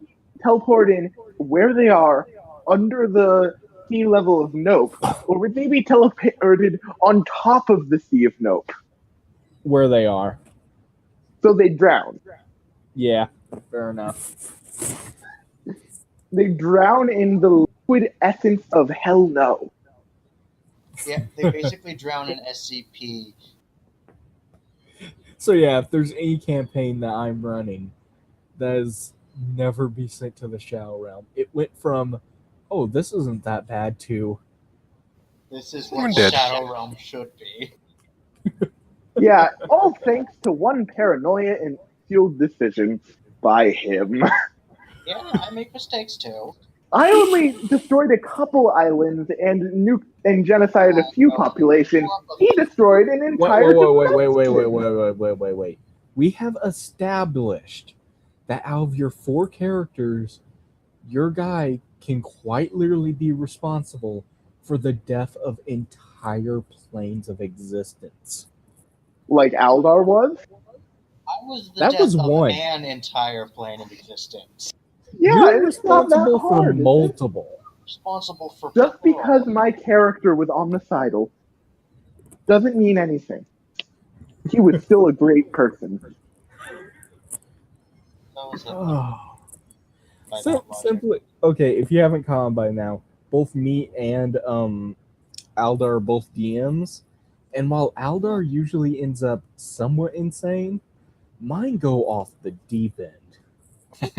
teleported where they are under the sea level of Nope, or would they be teleported on top of the sea of Nope? Where they are. So they drown. Yeah, fair enough. They drown in the liquid essence of hell no. Yeah, they basically drown in SCP. So yeah, if there's any campaign that I'm running that is never be sent to the Shadow Realm, it went from, oh, this isn't that bad to, This is We're what dead. Shadow Realm should be. Yeah, all thanks to one paranoia and fueled decisions by him. Yeah, I make mistakes too. I only destroyed a couple islands and nuked and genocided a few populations. He destroyed an entire dimension. wait. We have established that out of your 4 characters, your guy can quite literally be responsible for the death of entire planes of existence. Like Aldar was? I was the That death was of one. an entire plane of existence. Yeah, You're it's not that responsible for hard, is it? multiple. Responsible for Just plural. because my character was omnicidal doesn't mean anything. He was still a great person. That was it. Oh. By So that logic. simply, okay, if you haven't caught on by now, both me and Aldar are both DMs, and while Aldar usually ends up somewhat insane, mine go off the deep end.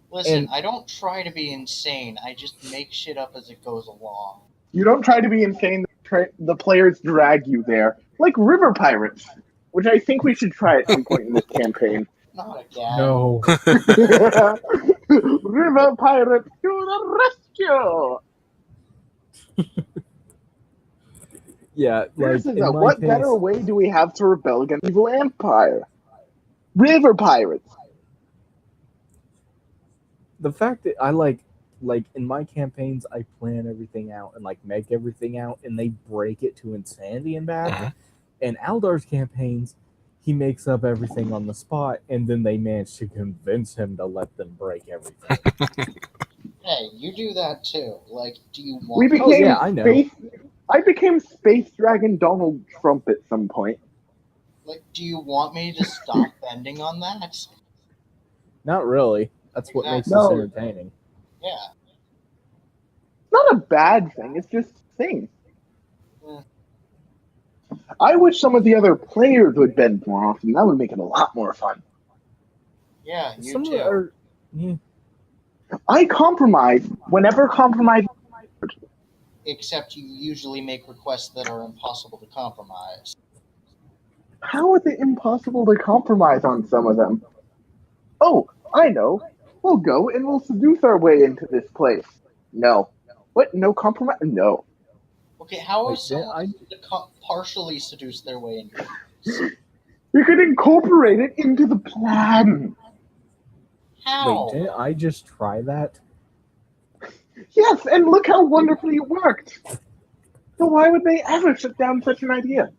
Listen, and- I don't try to be insane. I just make shit up as it goes along. You don't try to be insane, the players drag you there. Like River Pirates, which I think we should try at some point in this campaign. Not again. No. River Pirates to the rescue! Yeah, like in my What case, better way do we have to rebel against the evil empire? River Pirates. the fact that I like in my campaigns, I plan everything out and like make everything out, and they break it to insanity and back. Mhm. In Aldar's campaigns, he makes up everything on the spot, and then they manage to convince him to let them break everything. Hey, you do that too. Like, do you want? We became yeah, I know. I became Space Dragon Donald Trump at some point. Like, do you want me to stop bending on that? Not really. That's what makes No. this entertaining. Yeah. It's not a bad thing, it's just a thing. Eh. I wish some of the other players would bend more often. That would make it a lot more fun. Yeah, you Some too. are. Yeah. I compromise whenever compromise. Except you usually make requests that are impossible to compromise. How is it impossible to compromise on some of them? Oh, I know. We'll go and we'll seduce our way into this place. No. What? No compromise? No. Okay, how Wait, is did someone I? to partially seduce their way into it? You could incorporate it into the plan. How? Wait, didn't I just try that? Yes, and look how wonderfully it worked. So why would they ever shut down such an idea?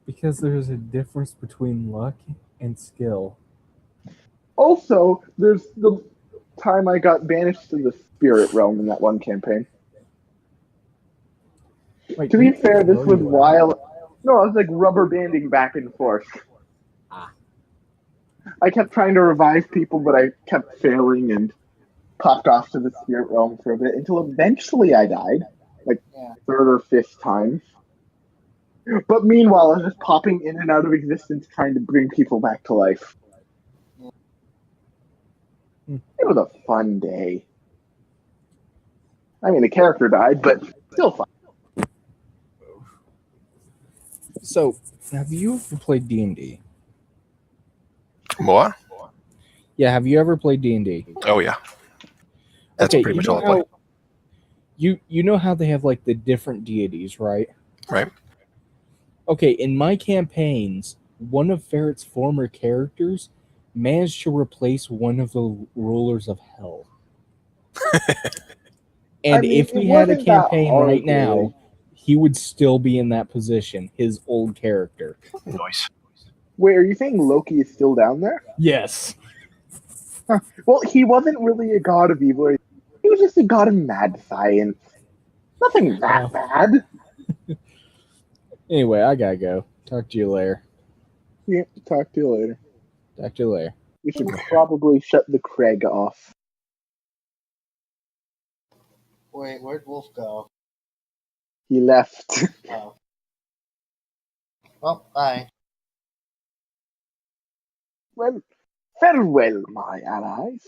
Because there's a difference between luck and skill. Also, there's the time I got banished to the spirit realm in that one campaign. Wait, To be didn't fair, they this throw was you out? while... No, I was like rubber banding back and forth. Ah. I kept trying to revive people, but I kept failing and popped off to the spirit realm for a bit until eventually I died, like Yeah. third or fifth time. But meanwhile, I was just popping in and out of existence trying to bring people back to life. Hmm. It was a fun day. I mean, the character died, but still fun. So, have you ever played D&D? More? Yeah, have you ever played D&D? Oh yeah. That's Okay, pretty you much know all I play. how you know how they have like the different deities, right? Right. Okay, in my campaigns, one of Ferret's former characters managed to replace one of the rulers of hell. And I mean, if it we had a wasn't that campaign hard, right now, really. he would still be in that position, his old character. Nice. Wait, are you saying Loki is still down there? Yes. Well, he wasn't really a god of evil. He was just a god of mad science. Nothing that bad. Anyway, I gotta go. Talk to you later. Yeah, talk to you later. Talk to you later. We should probably shut the Craig off. Wait, where'd Wolf go? He left. Oh. Well, bye. Well, farewell, my allies.